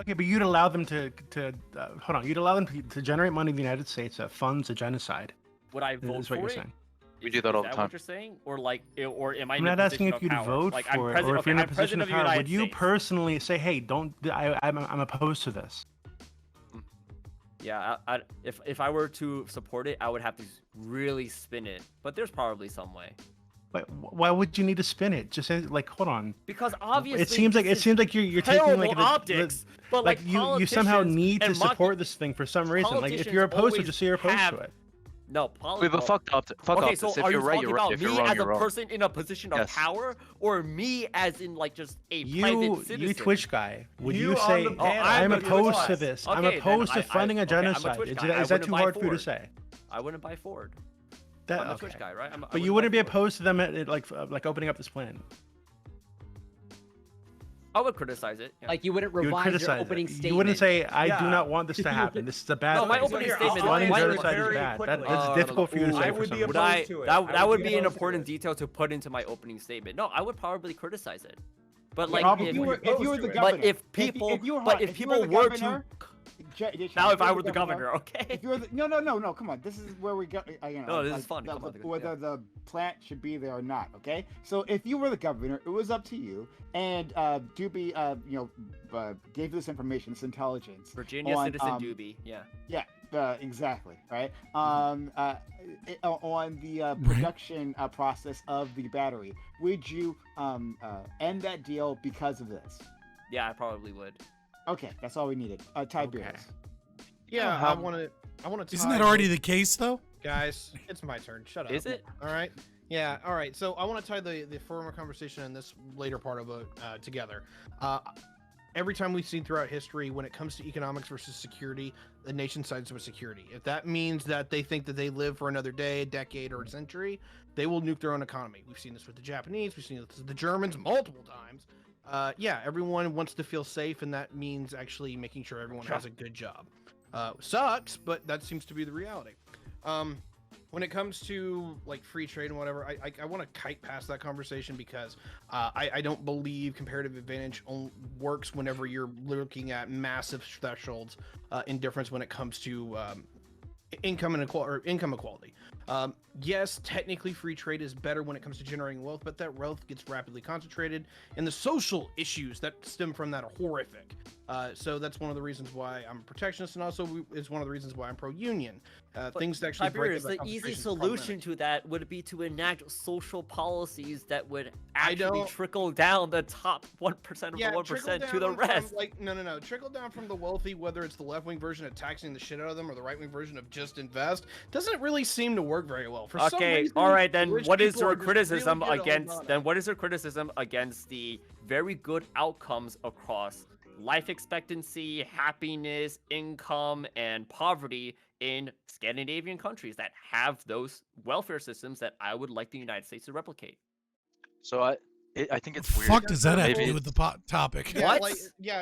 Okay, but you'd allow them to hold on. You'd allow them to generate money in the United States that funds a genocide. Would I vote Is what for you're it? saying. We do that all the Is time. What you're saying, or like, or am I? I'm in a not asking position if you'd of power? vote Like, for it, or if you're in a position of power. Would you States. personally say, "Hey, don't"? I'm opposed to this. Yeah, if I were to support it, I would have to really spin it. But there's probably some way. But why would you need to spin it? Just say, like, hold on. Because obviously, It seems like you're taking like optics. But like you somehow need to support this thing for some reason. Like if you're opposed to it, just say you're opposed to it. No, Wait, but fuck okay, optics. so If are you're you right, talking you're right. about If you're me wrong, as you're a wrong. person in a position of Yes. power, or me as in like just a private citizen? You Twitch guy, would You you on say the panel, I'm but you opposed lost. to this? I'm Okay, opposed then to funding a okay, I'm a genocide. Twitch Is guy. I that too wouldn't buy hard for you to Ford. say? I wouldn't buy Ford. That, I'm a okay. Twitch guy, right? But you wouldn't be opposed to them like opening up this plan. I would criticize it. Yeah. Like you wouldn't You would revise criticize your it. opening statement. You wouldn't say, "I do Yeah. not want this to happen. This is a bad No, thing." my opening statement. Funding my- genocide is very bad. quickly. That's difficult for you to Ooh, say. I for would some be reason. opposed to it. That would be be an opposed to important it. detail to put into my opening statement. No, I would probably criticize it. But like, Probably. If you were the but governor, if people, if you were, but if if you people were the were governor, to, now if I were the governor, okay? If you're the, no, come on. This is where we go. No, this is fun. Come on, Whether the plant should be there or not. Okay. So if you were the governor, it was up to you. And Doobie, gave this information, this intelligence. Virginia on, citizen Doobie, yeah. Yeah. Exactly. Right. On the production process of the battery, would you end that deal because of this? Yeah, I probably would. Okay, that's all we needed. Tiberius. Yeah, I want to. Isn't that already the case though? Guys, it's my turn. Shut up. Is it? All right. Yeah. All right. So I want to tie the former conversation and this later part of it together. Every time we've seen throughout history, when it comes to economics versus security, the nation sides with security. If that means that they think that they live for another day, a decade, or a century, they will nuke their own economy. We've seen this with the Japanese. We've seen this with the Germans multiple times. Yeah, everyone wants to feel safe, and that means actually making sure everyone has a good job. Sucks, but that seems to be the reality. When it comes to like free trade and whatever, I want to kite past that conversation because I don't believe comparative advantage works whenever you're looking at massive thresholds in difference when it comes to income equality. Yes, technically free trade is better when it comes to generating wealth, but that wealth gets rapidly concentrated, and the social issues that stem from that are horrific. So that's one of the reasons why I'm a protectionist, and also is one of the reasons why I'm pro-union. Things that actually break Tiberius, up that the easy concentration is solution problematic. to that would be to enact social policies that would I actually don't- trickle down the top 1% of the 1% trickle to the down rest. From, no. Trickle down from the wealthy, whether it's the left-wing version of taxing the shit out of them or the right-wing version of just invest, doesn't really seem to work very well. For some Okay, reason, all right then. rich What is people your are just criticism really good at against? holding Then on. what is your criticism against the very good outcomes across life expectancy, happiness, income, and poverty in Scandinavian countries that have those welfare systems that I would like the United States to replicate? So I think it's weird. Fuck does that have to Maybe do with the topic? Yeah, What?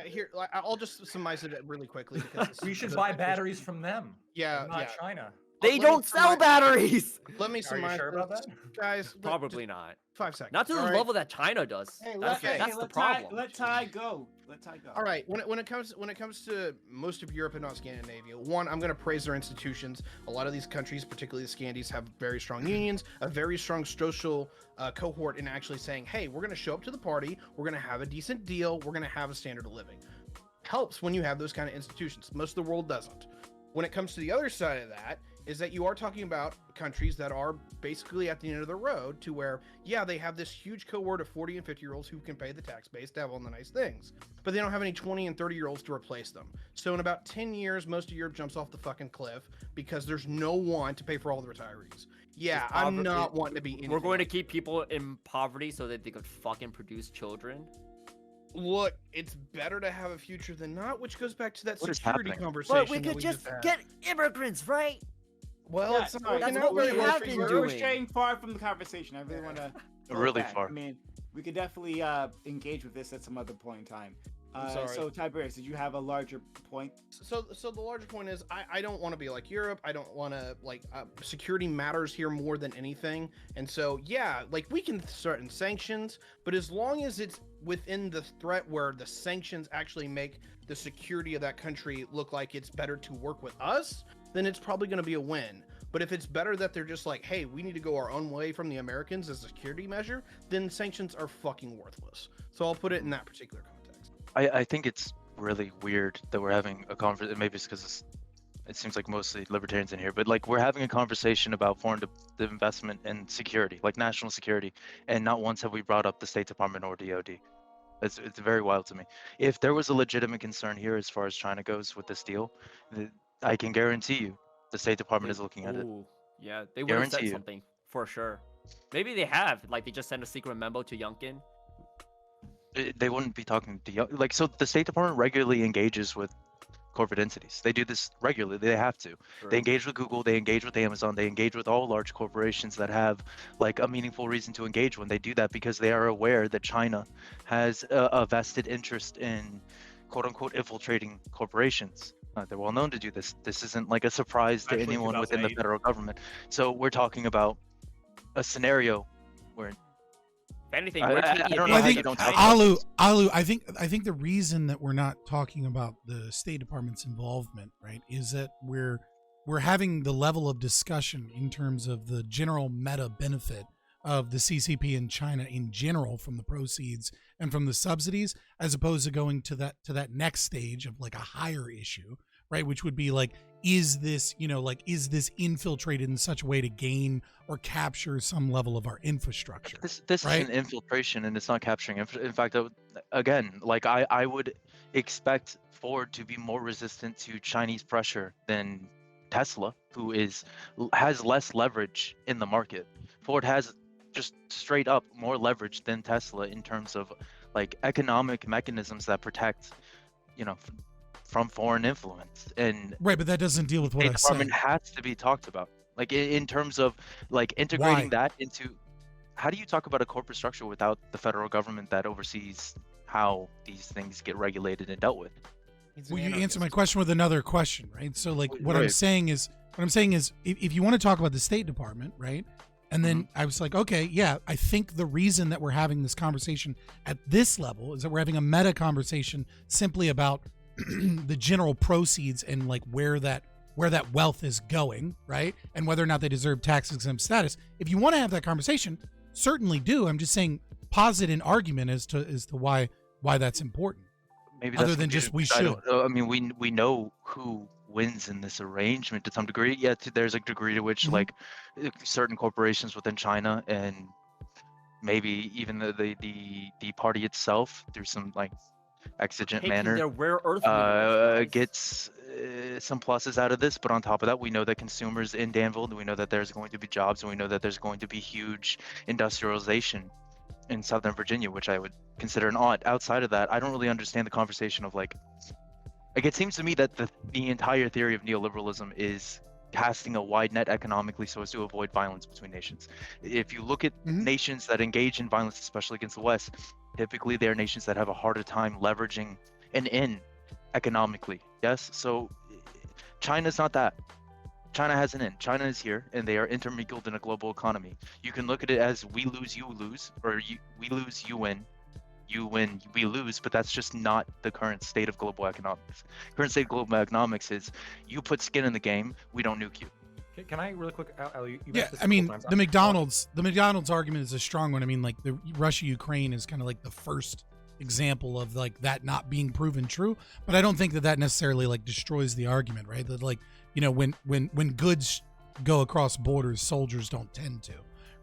here, I'll just surmise it really quickly because We should buy batteries from them. Yeah, not yeah. China. They let me don't sell surmise- batteries. Let me Are you surmise sure about this, that? guys. Probably not. 5 seconds. Not to the all right? level that China does. Hey, That's the problem. Let Ty go. Let Ty go. All right. When it comes to most of Europe and not Scandinavia, one, I'm going to praise their institutions. A lot of these countries, particularly the Scandies, have very strong unions, a very strong social cohort in actually saying, hey, we're going to show up to the party, we're going to have a decent deal, we're going to have a standard of living. Helps when you have those kind of institutions. Most of the world doesn't. When it comes to the other side of that, is that you are talking about countries that are basically at the end of the road to where, yeah, they have this huge cohort of 40 and 50-year-olds who can pay the tax base to have all the nice things, but they don't have any 20 and 30-year-olds to replace them. So in about 10 years, most of Europe jumps off the fucking cliff because there's no one to pay for all the retirees. Yeah, I'm not wanting to be anything We're going to else. keep people in poverty so that they could fucking produce children. Look, it's better to have a future than not, which goes back to that What is security happening? conversation. But we that could just had. get immigrants, right? Well, Yeah, it's not sorry, working that's out what we very well have for been Europe. We're doing. straying far from the conversation. I really want to Really far. I mean, we could definitely engage with this at some other point in time. sorry. So Tiberius, did you have a larger point? So the larger point is I don't want to be like Europe. I don't want to security matters here more than anything. And so yeah, like we can threaten sanctions, but as long as it's within the threat where the sanctions actually make the security of that country look like it's better to work with us, then it's probably going to be a win. But if it's better that they're just like, hey, we need to go our own way from the Americans as a security measure, then sanctions are fucking worthless. So I'll put it in that particular context. I think it's really weird that we're having a conversation. Maybe it's because it seems like mostly libertarians in here, but like we're having a conversation about foreign investment and security, like national security, and not once have we brought up the State Department or DoD. It's very wild to me. If there was a legitimate concern here as far as China goes with this deal, I can guarantee you the State Department is looking at it. Yeah, they would have said Guarantee you. something for sure. Maybe they have. Like they just sent a secret memo to Youngkin. They wouldn't be talking to so the State Department regularly engages with corporate entities. They do this regularly. They have to. Sure. They engage with Google. They engage with Amazon. They engage with all large corporations that have like a meaningful reason to engage when they do that, because they are aware that China has a vested interest in quote unquote infiltrating corporations. They're well known to do this. This isn't like a surprise to Actually, anyone within the 2008. federal government. So we're talking about a scenario where If anything, I we're don't taking know Well, I how think you don't talk about Alu, I think the reason that we're not talking about the State Department's involvement, right, is that we're having the level of discussion in terms of the general meta benefit of the CCP in China in general from the proceeds and from the subsidies, as opposed to going to that next stage of like a higher issue, right, which would be like, is this infiltrated in such a way to gain or capture some level of our infrastructure? This right? is an infiltration, and it's not capturing. In fact, again, like I would expect Ford to be more resistant to Chinese pressure than Tesla, who has less leverage in the market. Ford has just straight up more leverage than Tesla in terms of like economic mechanisms that protect, from foreign influence. And Right, but that doesn't deal with what State I Department said. has to be talked about, like in terms of like integrating Why? that into. How do you talk about a corporate structure without the federal government that oversees how these things get regulated and dealt with? Well, you answer my question with another question, right? So, like, what I'm Right. saying is, if you want to talk about the State Department, right? And then I was like, okay, yeah, I think the reason that we're having this conversation at this level is that we're having a meta conversation simply about the general proceeds and like where that wealth is going, right? And whether or not they deserve tax exempt status. If you want to have that conversation, certainly do. I'm just saying, posit an argument as to why that's important. Maybe Other that's than just confusing, we because I don't- I mean, we know who wins in this arrangement to some degree. Yeah, there's a degree to which like certain corporations within China and maybe even the party itself through some like exigent taking manner their rare earth minerals, guys. gets some pluses out of this. But on top of that, we know that consumers in Danville, we know that there's going to be jobs, and we know that there's going to be huge industrialization in Southern Virginia, which I would consider an odd. Outside of that, I don't really understand the conversation of like it seems to me that the entire theory of neoliberalism is casting a wide net economically so as to avoid violence between nations. If you look at nations that engage in violence, especially against the West, typically they are nations that have a harder time leveraging an in economically. Yes, so China's not that. China has an in. China is here, and they are intermingled in a global economy. You can look at it as we lose, you lose, or we lose, you win. You win, we lose, but that's just not the current state of global economics. Current state of global economics is you put skin in the game, we don't nuke you. Can I really quick? Ali, you Yeah, mentioned this I a mean, couple times. the McDonald's argument is a strong one. I mean, like the Russia-Ukraine is kind of like the first example of like that not being proven true, but I don't think that necessarily like destroys the argument, right? That like, when goods go across borders, soldiers don't tend to,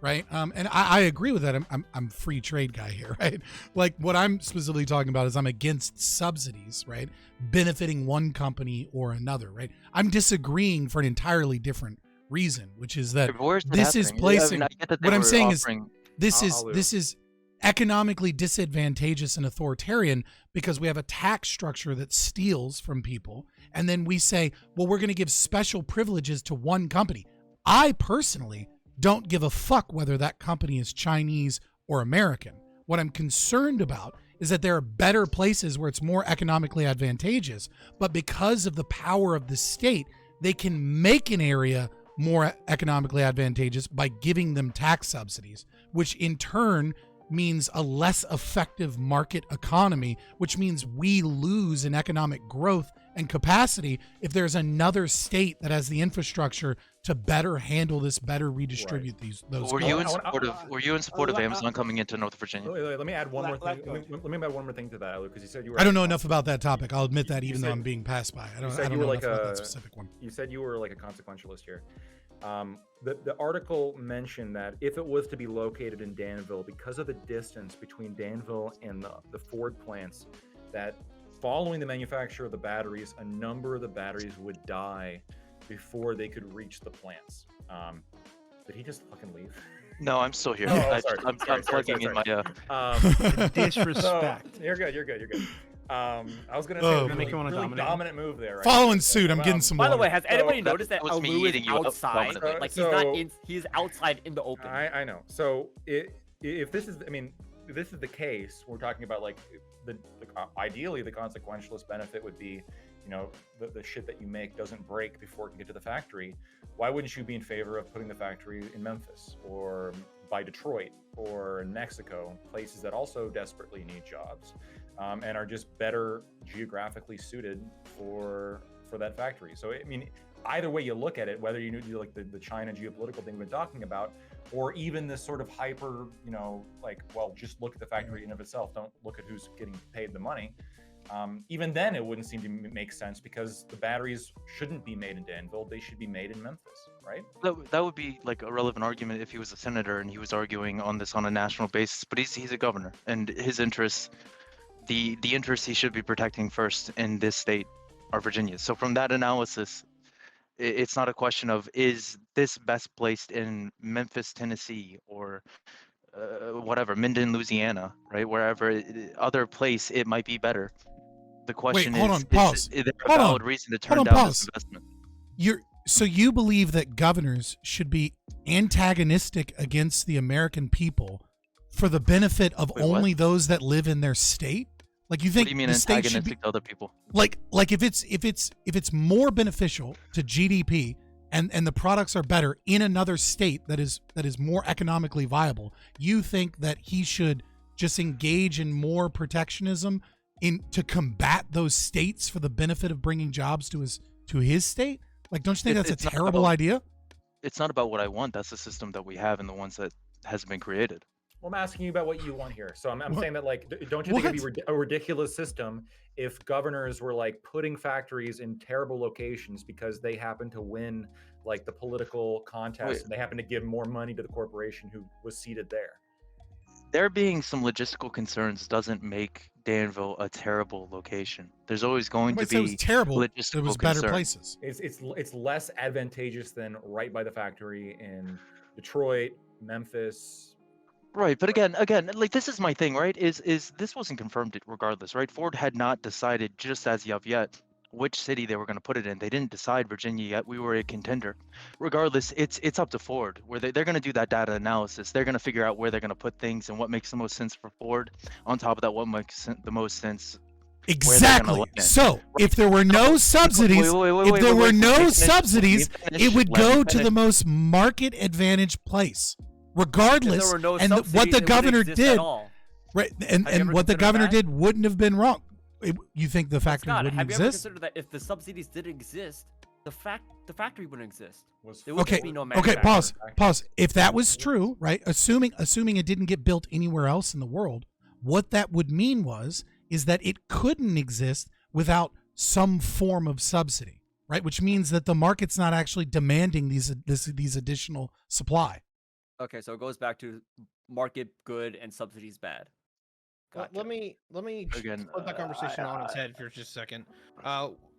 right? And I agree with that. I'm free trade guy here, right? Like what I'm specifically talking about is I'm against subsidies, right? Benefiting one company or another, right? I'm disagreeing for an entirely different reason, which is that Where's it this is happening? placing. I get that they What I'm were saying is offering- this I'll is economically disadvantageous and authoritarian because we have a tax structure that steals from people, and then we say, well, we're going to give special privileges to one company. I personally don't give a fuck whether that company is Chinese or American. What I'm concerned about is that there are better places where it's more economically advantageous, but because of the power of the state, they can make an area more economically advantageous by giving them tax subsidies, which in turn means a less effective market economy, which means we lose in economic growth and capacity if there's another state that has the infrastructure to better handle this, better redistribute those. Were you in I wanna- support of Were you in support of Amazon coming into North Virginia? Let me add one more Let thing. go. Let me add one more thing to that, because you said you were. I don't know enough about that topic. I'll admit that, You even though said- I'm being passed by. I you don't said you know were enough like about a- that specific one. You said you were like a consequentialist here. The article mentioned that if it was to be located in Danville, because of the distance between Danville and the Ford plants, that following the manufacture of the batteries, a number of the batteries would die before they could reach the plants. Did he just fucking leave? No, I'm still here. Oh, I'm sorry. plugging in my. Disrespect. You're good. You're good. I was gonna Oh, say boy. really dominant move there. Right? Following suit, I'm getting some By the water. way, has anybody that noticed that was me Alu is eating you up outside? dominantly. Like So- he's outside in the open. I know. So if this is, if this is the case, we're talking about like ideally the consequentialist benefit would be, the shit that you make doesn't break before it can get to the factory. Why wouldn't you be in favor of putting the factory in Memphis or by Detroit or in Mexico, places that also desperately need jobs and are just better geographically suited for that factory? So either way you look at it, whether you do like the China geopolitical thing we've been talking about, or even this sort of hyper, just look at the factory in and of itself, don't look at who's getting paid the money. Even then, it wouldn't seem to make sense because the batteries shouldn't be made in Danville; they should be made in Memphis, right? That would be like a relevant argument if he was a senator and he was arguing on this on a national basis. But he's a governor, and his interests, the interests he should be protecting first in this state are Virginia. So from that analysis, it's not a question of is this best placed in Memphis, Tennessee, or whatever, Minden, Louisiana, right? Wherever other place it might be better. The question hold is, on, pause. is there a Hold on. valid reason to turn Hold on, down pause. this investment? So you believe that governors should be antagonistic against the American people for the benefit of Wait, what? only those that live in their state? Like you What think do you mean the state should be antagonistic to other people? like if it's more beneficial to GDP and the products are better in another state that is more economically viable, you think that he should just engage in more protectionism to combat those states for the benefit of bringing jobs to his state? Like, don't you think that's It's a not terrible about- idea? It's not about what I want. That's the system that we have and the ones that has been created. Well, I'm asking you about what you want here. So I'm What? saying that, like, don't you think it'd be a ridiculous system if governors were like putting factories in terrible locations because they happen to win like the political contest Wait. and they happen to give more money to the corporation who was seated there? There being some logistical concerns doesn't make Danville a terrible location. There's always going to Nobody said it was be terrible. There logistical was better concern. places. It's less advantageous than right by the factory in Detroit, Memphis. Right, but again, like this is my thing, right? Is this wasn't confirmed regardless, right? Ford had not decided just as of yet which city they were going to put it in. They didn't decide Virginia yet. We were a contender. Regardless, it's up to Ford where they're going to do that data analysis. They're going to figure out where they're going to put things and what makes the most sense for Ford. On top of that, what makes the most sense. Exactly. land. So if there were no subsidies, if there were no subsidies, it would go to the most market advantage place, regardless. If there were no and subsidies, what the it wouldn't governor exist did, at all. right? Have you And ever what the considered governor that? did wouldn't have been wrong. You think the factory Scott, wouldn't have you ever exist? considered that if the subsidies didn't exist, the factory wouldn't exist? Was There would Okay, just be no okay, manufacturer. pause. If that was true, right? Assuming it didn't get built anywhere else in the world, what that would mean is that it couldn't exist without some form of subsidy, right? Which means that the market's not actually demanding these additional supply. Okay, so it goes back to market good and subsidies bad. Gotcha. Let me Again, put that conversation on its head for just a second.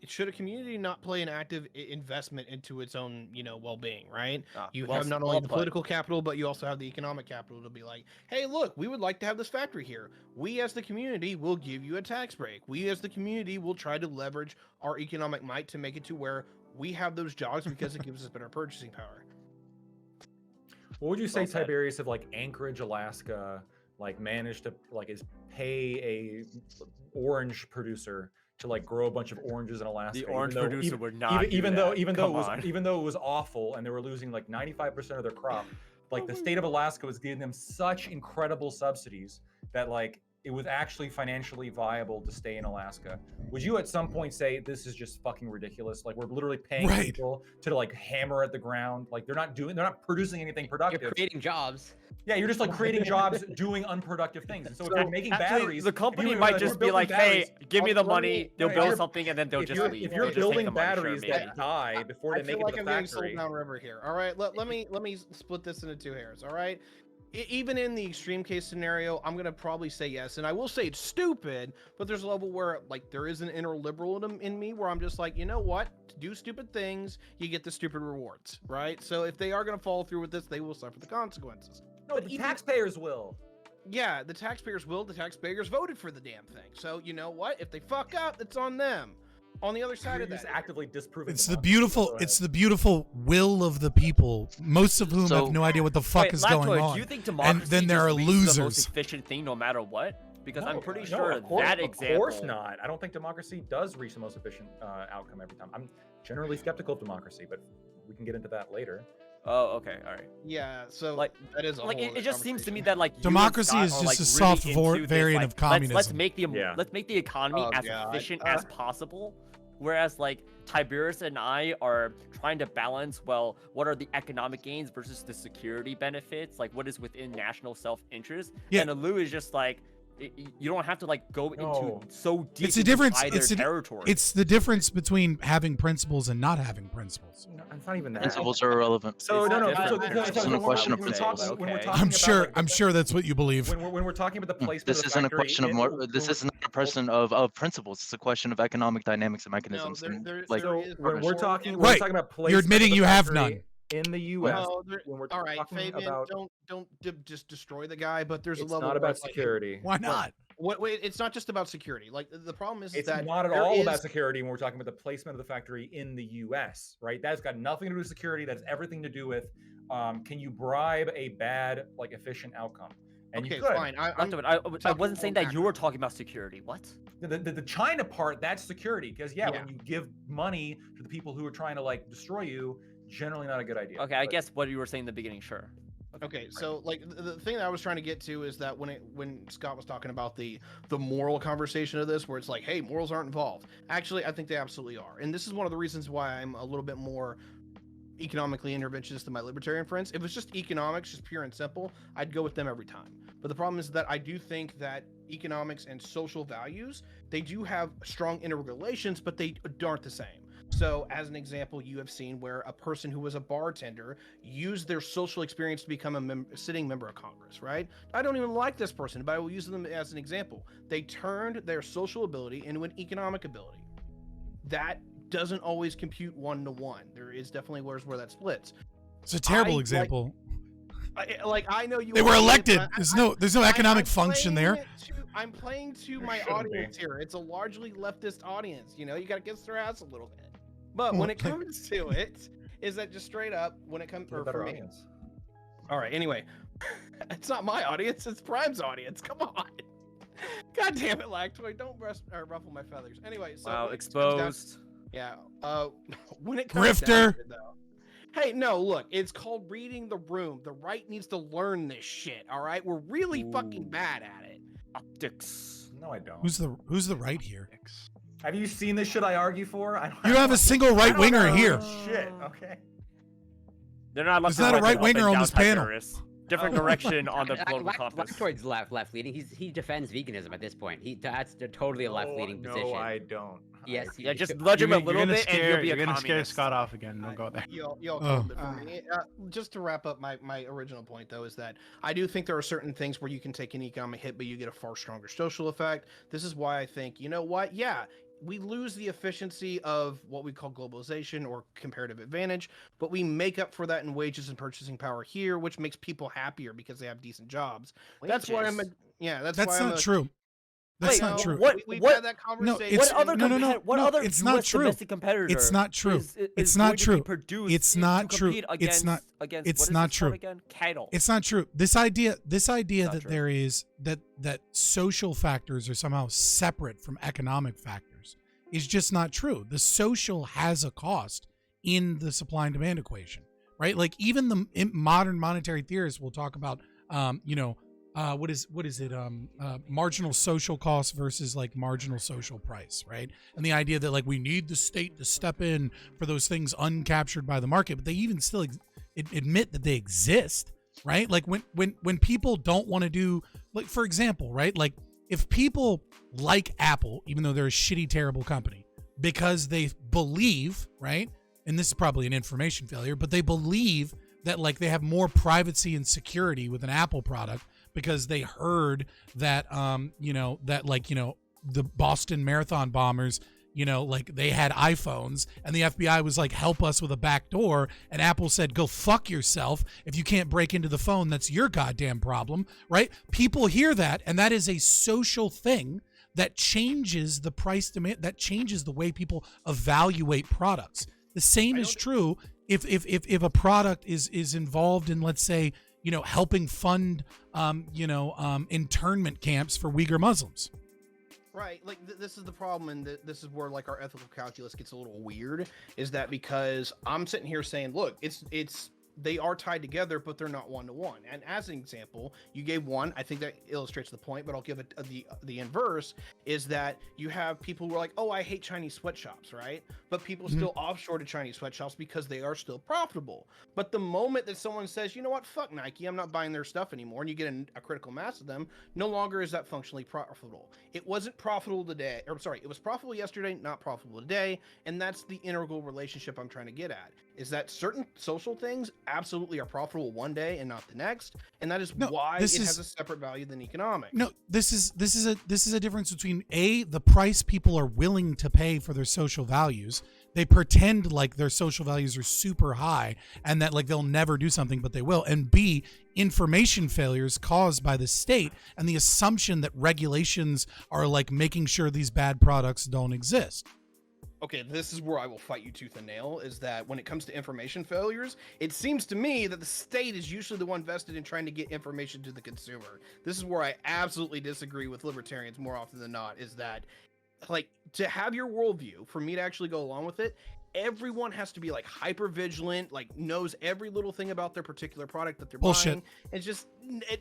Should a community not play an active investment into its own, well-being, right? You have not only the political capital, but you also have the economic capital to be like, hey, look, we would like to have this factory here. We as the community will give you a tax break. We as the community will try to leverage our economic might to make it to where we have those jobs because it gives us better purchasing power. What would you say, Well said. Tiberius, of like Anchorage, Alaska, like managed to pay a orange producer to like grow a bunch of oranges in Alaska. The orange producer would not. Even though it was awful and they were losing like 95% of their crop, like the state of Alaska was giving them such incredible subsidies that like it was actually financially viable to stay in Alaska. Would you at some point say this is just fucking ridiculous? Like we're literally paying people to like hammer at the ground. Like they're not producing anything productive. You're creating jobs. Yeah, you're just like creating jobs doing unproductive things. And so if you're making batteries, the company might just be like, hey, give me the money, they'll build something, and then they'll just leave. If you're building batteries that die before they make it to the factory. I'm getting sold down river here. All right, let me split this into two hairs. All right. Even in the extreme case scenario, I'm gonna probably say yes, and I will say it's stupid, but there's a level where like there is an inner liberalism in me where I'm just like, you know what, to do stupid things, you get the stupid rewards, right? So if they are gonna follow through with this, they will suffer the consequences. No, the taxpayers will. Yeah, the taxpayers will. The taxpayers voted for the damn thing, so you know what? If they fuck up, it's on them. On the other side of that, just actively disproving. It's the beautiful will of the people, most of whom have no idea what the fuck is going on. Do you think democracy and then there are losers. The most efficient thing, no matter what? Because I'm pretty sure of course, that example. Of course not. I don't think democracy does reach the most efficient outcome every time. I'm generally skeptical of democracy, but we can get into that later. Oh, okay, all right. Yeah, so like that is a like it just seems to me that like democracy is just a soft variant of communism. Let's make the economy as efficient as possible. Whereas like Tiberius and I are trying to balance, well, what are the economic gains versus the security benefits? Like what is within national self-interest? Yeah. And Lou is just like, you don't have to like go into so deep. It's a difference. Territory. It's the difference between having principles and not having principles. No, it's not even that. Principles are irrelevant. So it's a question of principles. I'm sure that's what you believe. When we're talking about the placement, this isn't a question of more. This isn't a question of principles. It's a question of economic dynamics and mechanisms. When we're talking about placement, you're admitting you have none. In the U.S. All right, Fabian, don't just destroy the guy. But there's a level. It's not about security. Why not? Wait, it's not just about security. Like the problem is it's that not at all about security when we're talking about the placement of the factory in the U.S. Right? That's got nothing to do with security. That's everything to do with can you bribe a bad, like, efficient outcome? And okay, you could. Fine. I wasn't saying that you were talking about security. What? The China part, that's security. Because when you give money to the people who are trying to like destroy you. Generally not a good idea. Okay, I guess what you were saying in the beginning, sure. Okay, so like the thing that I was trying to get to is that when Scott was talking about the moral conversation of this, where it's like, hey, morals aren't involved. Actually, I think they absolutely are, and this is one of the reasons why I'm a little bit more economically interventionist than my libertarian friends. If it's just economics, just pure and simple, I'd go with them every time. But the problem is that I do think that economics and social values, they do have strong interrelations, but they aren't the same. So, as an example, you have seen where a person who was a bartender used their social experience to become a sitting member of Congress, right? I don't even like this person, but I will use them as an example. They turned their social ability into an economic ability. That doesn't always compute 1-to-1. There is definitely where that splits. It's a terrible example. I know you. They were elected. There's no economic function there. I'm playing to my audience here. It's a largely leftist audience. You know, you got to kiss their ass a little bit. But when it comes to it, is that just straight up when it comes for me? Audience. All right. Anyway, it's not my audience. It's Prime's audience. Come on. God damn it, Lactoid. Don't ruffle my feathers. Anyway, so wow, exposed. Yeah. When it comes Grifter. down to it, though. Hey, no, look, it's called reading the room. The right needs to learn this shit. All right, we're really fucking bad at it. Optics. No, I don't. Who's the right here? Have you seen this shit I argue for? You have a single right winger here. Shit. Okay. They're not. There's not a right winger on this panel. Different direction on the political compass. Lactoid's left leaning. He defends veganism at this point. That's totally a left leaning position. No, I don't. Yes. Yeah, just nudge him a little bit, and you'll be a communist. You're gonna scare Scott off again. Don't go there. Just to wrap up my original point, though, is that I do think there are certain things where you can take an economic hit, but you get a far stronger social effect. This is why I think, you know what? Yeah, we lose the efficiency of what we call globalization or comparative advantage, but we make up for that in wages and purchasing power here, which makes people happier because they have decent jobs. Wages. That's why I'm. That's not true. That's Wait, not true. We've what- had that No, conversation. it's what other no, no, no, what no, other it's US not true. domestic competitor It's not true. is It's going not to be true. produced It's to not true. compete It's against, not- against it's what is not this called true. again? Cattle. It's not true. This idea Not that true. there is that social factors are somehow separate from economic factors is just not true. The social has a cost in the supply and demand equation, right? Like even the modern monetary theorists will talk about, what is it? Marginal social cost versus like marginal social price, right? And the idea that like we need the state to step in for those things uncaptured by the market, but they even still admit that they exist, right? Like when people don't want to do, like for example, right? Like if people like Apple, even though they're a shitty, terrible company, because they believe, right? And this is probably an information failure, but they believe that like they have more privacy and security with an Apple product because they heard that the Boston Marathon bombers, like they had iPhones and the FBI was like, help us with a back door, and Apple said, go fuck yourself. If you can't break into the phone, that's your goddamn problem, right? People hear that, and that is a social thing that changes the price demand, that changes the way people evaluate products. The same is true if a product is involved in, let's say, helping fund internment camps for Uyghur Muslims. Right, like this is the problem, and this is where like our ethical calculus gets a little weird. Is that because I'm sitting here saying, look, it's they are tied together, but they're not one-to-one. And as an example, you gave one. I think that illustrates the point, but I'll give it the inverse, is that you have people who are like, oh, I hate Chinese sweatshops, right? But people still offshore to Chinese sweatshops because they are still profitable. But the moment that someone says, you know what, fuck Nike, I'm not buying their stuff anymore, and you get a critical mass of them, no longer is that functionally profitable. It wasn't profitable today, or sorry, it was profitable yesterday, not profitable today, and that's the integral relationship I'm trying to get at, is that certain social things absolutely are profitable one day and not the next, and that is why it has a separate value than economic. No, this is a difference between the price people are willing to pay for their social values. They pretend like their social values are super high and that like they'll never do something, but they will. And B, information failures caused by the state and the assumption that regulations are like making sure these bad products don't exist. Okay, this is where I will fight you tooth and nail, is that when it comes to information failures, it seems to me that the state is usually the one vested in trying to get information to the consumer. This is where I absolutely disagree with libertarians more often than not, is that, like, to have your worldview, for me to actually go along with it, everyone has to be like hyper vigilant, like knows every little thing about their particular product that they're buying. It's just,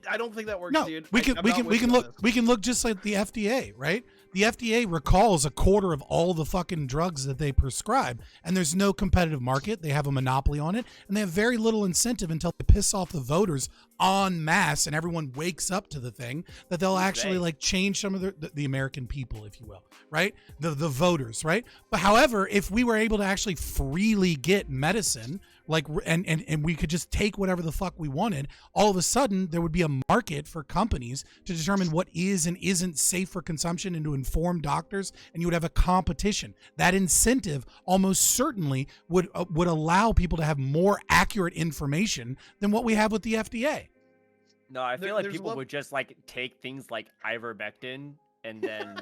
I don't think that works, dude. We can look just like the FDA, right? The FDA recalls a quarter of all the fucking drugs that they prescribe, and there's no competitive market. They have a monopoly on it, and they have very little incentive until they piss off the voters en masse, and everyone wakes up to the thing that they'll actually like change some of the American people, if you will, right? The voters, right? But however, if we were able to actually freely get medicine, like and we could just take whatever the fuck we wanted, all of a sudden there would be a market for companies to determine what is and isn't safe for consumption and to inform doctors, and you would have a competition. That incentive almost certainly would allow people to have more accurate information than what we have with the FDA. No, I feel like people would just like take things like ivermectin and then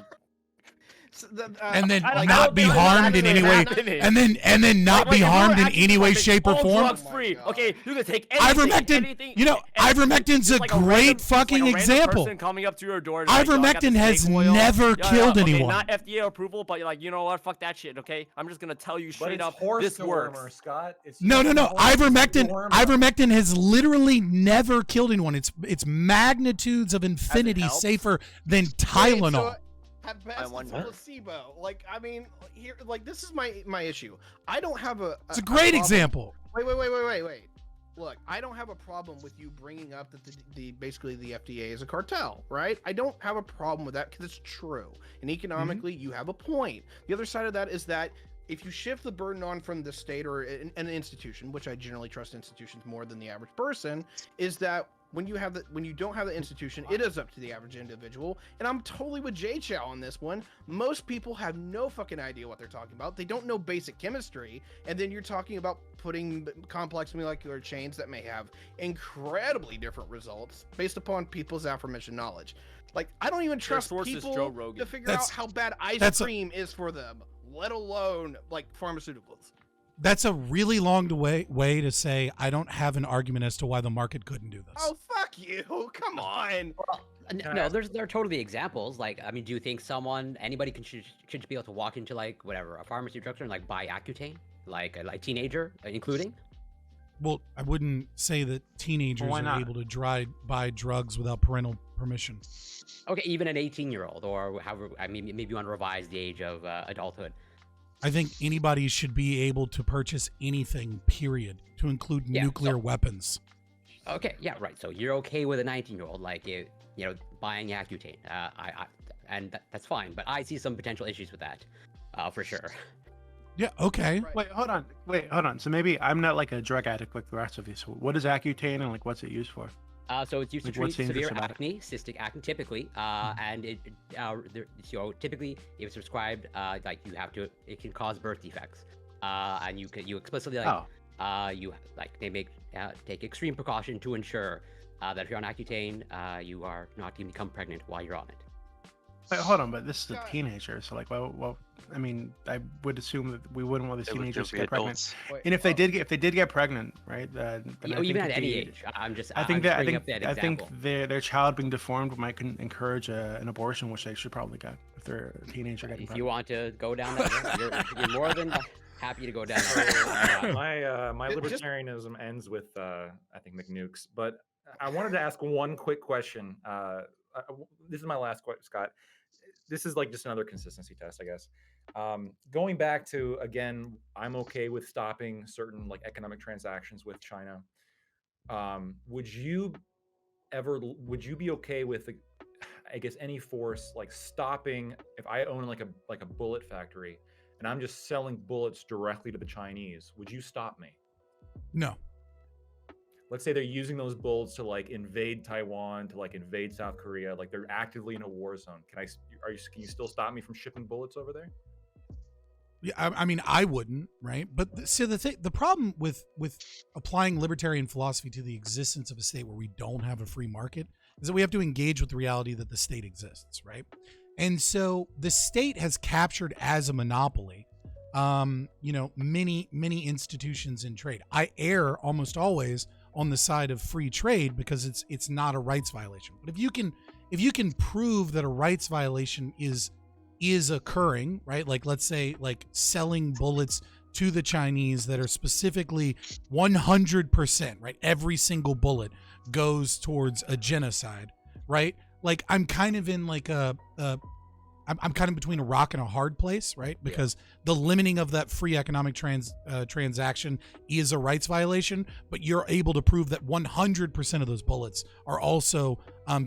and then not be harmed in any way, and then not be harmed in any way, shape, or form. Drugs free. Okay, you can take anything. Ivermectin's a great fucking example. Coming up to your door. Ivermectin has never killed anyone. Not FDA approval, but you're like, you know what? Fuck that shit. Okay, I'm just gonna tell you straight up. This works, Scott. No. Ivermectin has literally never killed anyone. It's magnitudes of infinity safer than Tylenol. At best, it's a placebo. Like, I mean, here, like, this is my issue. I don't have a. It's a great example. Wait. Look, I don't have a problem with you bringing up that basically the FDA is a cartel, right? I don't have a problem with that because it's true, and economically, you have a point. The other side of that is that if you shift the burden on from the state or an institution, which I generally trust institutions more than the average person, is that when you don't have the institution, it is up to the average individual. And I'm totally with Jay Chow on this one. Most people have no fucking idea what they're talking about. They don't know basic chemistry. And then you're talking about putting complex molecular chains that may have incredibly different results based upon people's aforementioned knowledge. Like, I don't even trust source is people Joe Rogan. to figure That's- out how bad ice that's a- cream is for them, let alone like pharmaceuticals. That's a really long way to say I don't have an argument as to why the market couldn't do this. Oh, fuck you! Come on. No, there are totally examples. Like, I mean, do you think anybody should be able to walk into like whatever a pharmacy drugstore and like buy Accutane, like a teenager, including? Well, I wouldn't say that teenagers Why are not? able to buy drugs without parental permission. Okay, even an 18-year-old, or however. I mean, maybe you want to revise the age of adulthood. I think anybody should be able to purchase anything, period, to include Yeah, nuclear weapons. Okay, yeah, right. So you're okay with a 19-year-old, like buying Accutane, that's fine. But I see some potential issues with that, for sure. Yeah, okay. Right. Wait, hold on. So maybe I'm not like a drug addict like the rest of you. So what is Accutane and like what's it used for? So it's used to Like, what's treat severe dangerous about it? acne, cystic acne, typically. And typically, if it's prescribed, it can cause birth defects. And you explicitly they take extreme precaution to ensure that if you're on Accutane, you are not going to become pregnant while you're on it. Wait, hold on, but this is a God. teenager, so like, well, I mean, I would assume that we wouldn't want these They would teenagers still to be get pregnant. adults. Wait, And if they did get pregnant, right? Then I think Even at it'd any be- age, I'm just. I think I'm that bringing up that I think example. their child being deformed might encourage an abortion, which they should probably get if they're a teenager getting If you pregnant. want to go down that road, you're more than happy to go down that road. My Just- libertarianism ends with I think McNukes, but I wanted to ask one quick question. This is my last question, Scott. This is like just another consistency test, I guess. Going back to, again, I'm okay with stopping certain like economic transactions with China. Would you be okay with, I guess, any force like stopping if I own like a bullet factory and I'm just selling bullets directly to the Chinese? Would you stop me? No. Let's say they're using those bullets to like invade Taiwan, to like invade South Korea, like they're actively in a war zone. Can you still stop me from shipping bullets over there? Yeah, I mean, I wouldn't, right? But the problem with applying libertarian philosophy to the existence of a state where we don't have a free market is that we have to engage with the reality that the state exists, right? And so the state has captured as a monopoly, many institutions in trade. I err almost always on the side of free trade because it's not a rights violation. But if you can prove that a rights violation is occurring, right? Like, let's say like selling bullets to the Chinese that are specifically 100%, right? Every single bullet goes towards a genocide, right? Like I'm kind of in like I'm kind of between a rock and a hard place, right? Because the limiting of that free economic transaction is a rights violation, but you're able to prove that 100% of those bullets are also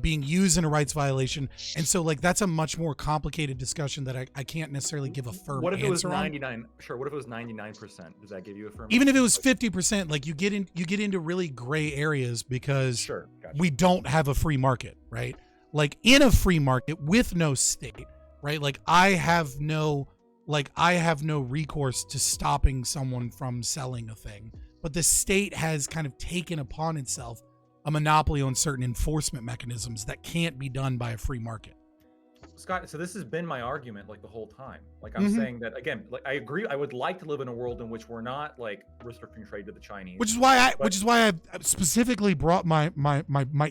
being used in a rights violation. And so like that's a much more complicated discussion that I can't necessarily give a firm What if it was answer on. 99? Sure. What if it was 99%? Does that give you a firm? Even if it was answer? 50%, like you get into really gray areas because Sure. Gotcha. we don't have a free market, right? Like in a free market with no state, right? Like I have no recourse to stopping someone from selling a thing, but the state has kind of taken upon itself a monopoly on certain enforcement mechanisms that can't be done by a free market. Scott, so this has been my argument like the whole time. Like I'm Mhm. saying that again, like I agree. I would like to live in a world in which we're not like restricting trade to the Chinese. Which is why I specifically brought my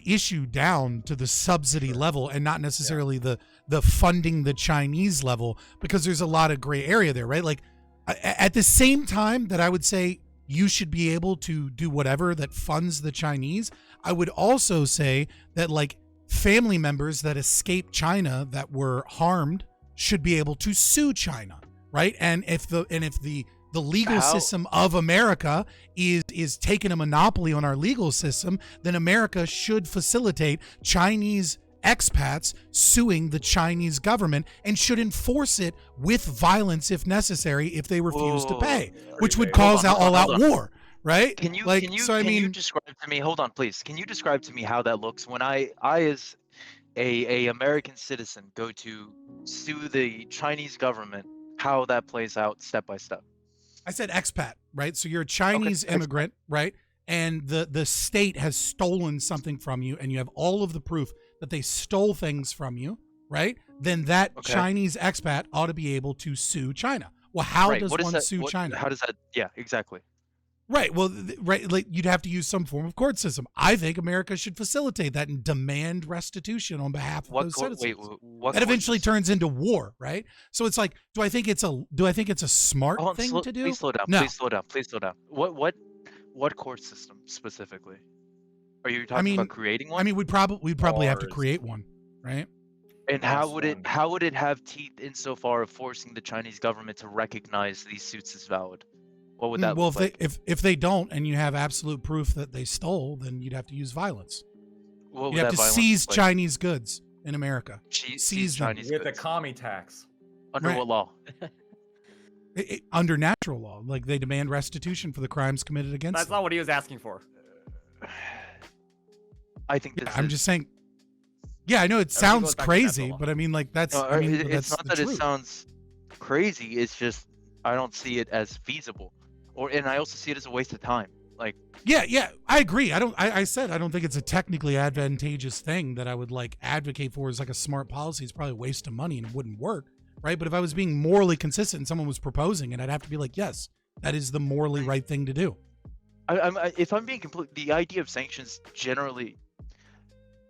issue down to the subsidy level and not necessarily the funding the Chinese level, because there's a lot of gray area there, right? Like at the same time that I would say you should be able to do whatever that funds the Chinese, I would also say that like family members that escaped China that were harmed should be able to sue China, right? And if the legal system of America is taking a monopoly on our legal system, then America should facilitate Chinese expats suing the Chinese government and should enforce it with violence if necessary if they refuse to pay, which would cause all-out war, right? Can you describe to me? Hold on, please. Can you describe to me how that looks when I as a American citizen go to sue the Chinese government? How that plays out step by step? I said expat, right? So you're a Chinese immigrant, right? and the state has stolen something from you, and you have all of the proof that they stole things from you, right? Then that Chinese expat ought to be able to sue China. Well, how does one sue China? How does that? Yeah, exactly. Right. Well, right. Like you'd have to use some form of court system. I think America should facilitate that and demand restitution on behalf of those citizens. That eventually turns into war, right? So it's like, do I think it's a smart thing to do? Please slow down. No. Please slow down. What court system specifically? Are you talking about creating one? I mean, we'd probably have to create one, right? And how would it have teeth insofar of forcing the Chinese government to recognize these suits as valid? What would that look like? if they don't, and you have absolute proof that they stole, then you'd have to use violence. You'd have to seize Chinese goods in America. Seize Chinese goods. With the commie tax. Under what law? Under natural law. Like they demand restitution for the crimes committed against them. That's not what he was asking for. I think I'm just saying. Yeah, I know it sounds crazy, but I mean, like that's. No, I mean, it's not that it sounds crazy. It's just I don't see it as feasible, and I also see it as a waste of time. Like. Yeah, I agree. I said I don't think it's a technically advantageous thing that I would like advocate for as like a smart policy. It's probably a waste of money and it wouldn't work, right? But if I was being morally consistent and someone was proposing it, I'd have to be like, yes, that is the morally right thing to do. If I'm being complete, the idea of sanctions generally.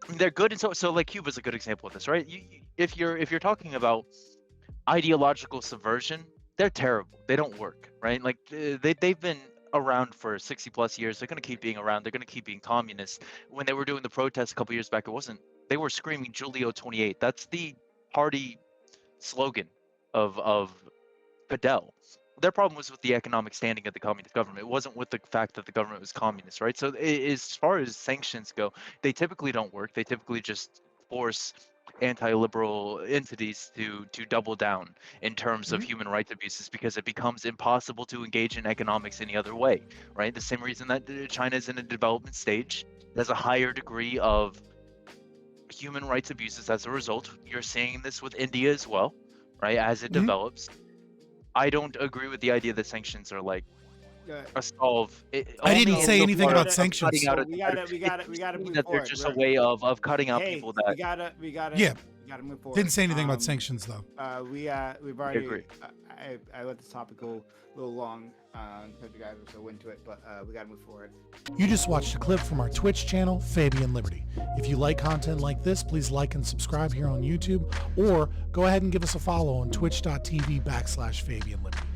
They're good, and so like Cuba's a good example of this, right? If you're talking about ideological subversion, they're terrible. They don't work, right? Like they've been around for 60 plus years. They're going to keep being around. They're going to keep being communist. When they were doing the protests a couple years back, they were screaming Julio 28. That's the party slogan of Fidel. Their problem was with the economic standing of the communist government. It wasn't with the fact that the government was communist, right? So as far as sanctions go, they typically don't work. They typically just force anti-liberal entities to double down in terms of human rights abuses because it becomes impossible to engage in economics any other way, right? The same reason that China is in a development stage. There's a higher degree of human rights abuses as a result. You're seeing this with India as well, right? As it develops. I don't agree with the idea that sanctions are like a solve. I didn't say anything about sanctions. We gotta move that forward. They're just a way of cutting out people that. We gotta move forward. Didn't say anything about sanctions though. We've already. Agree. I let this topic go a little long because you guys were so into it, but we gotta move forward. You just watched a clip from our Twitch channel, Fabian Liberty. If you like content like this, please like and subscribe here on YouTube, or go ahead and give us a follow on twitch.tv/Fabian Liberty.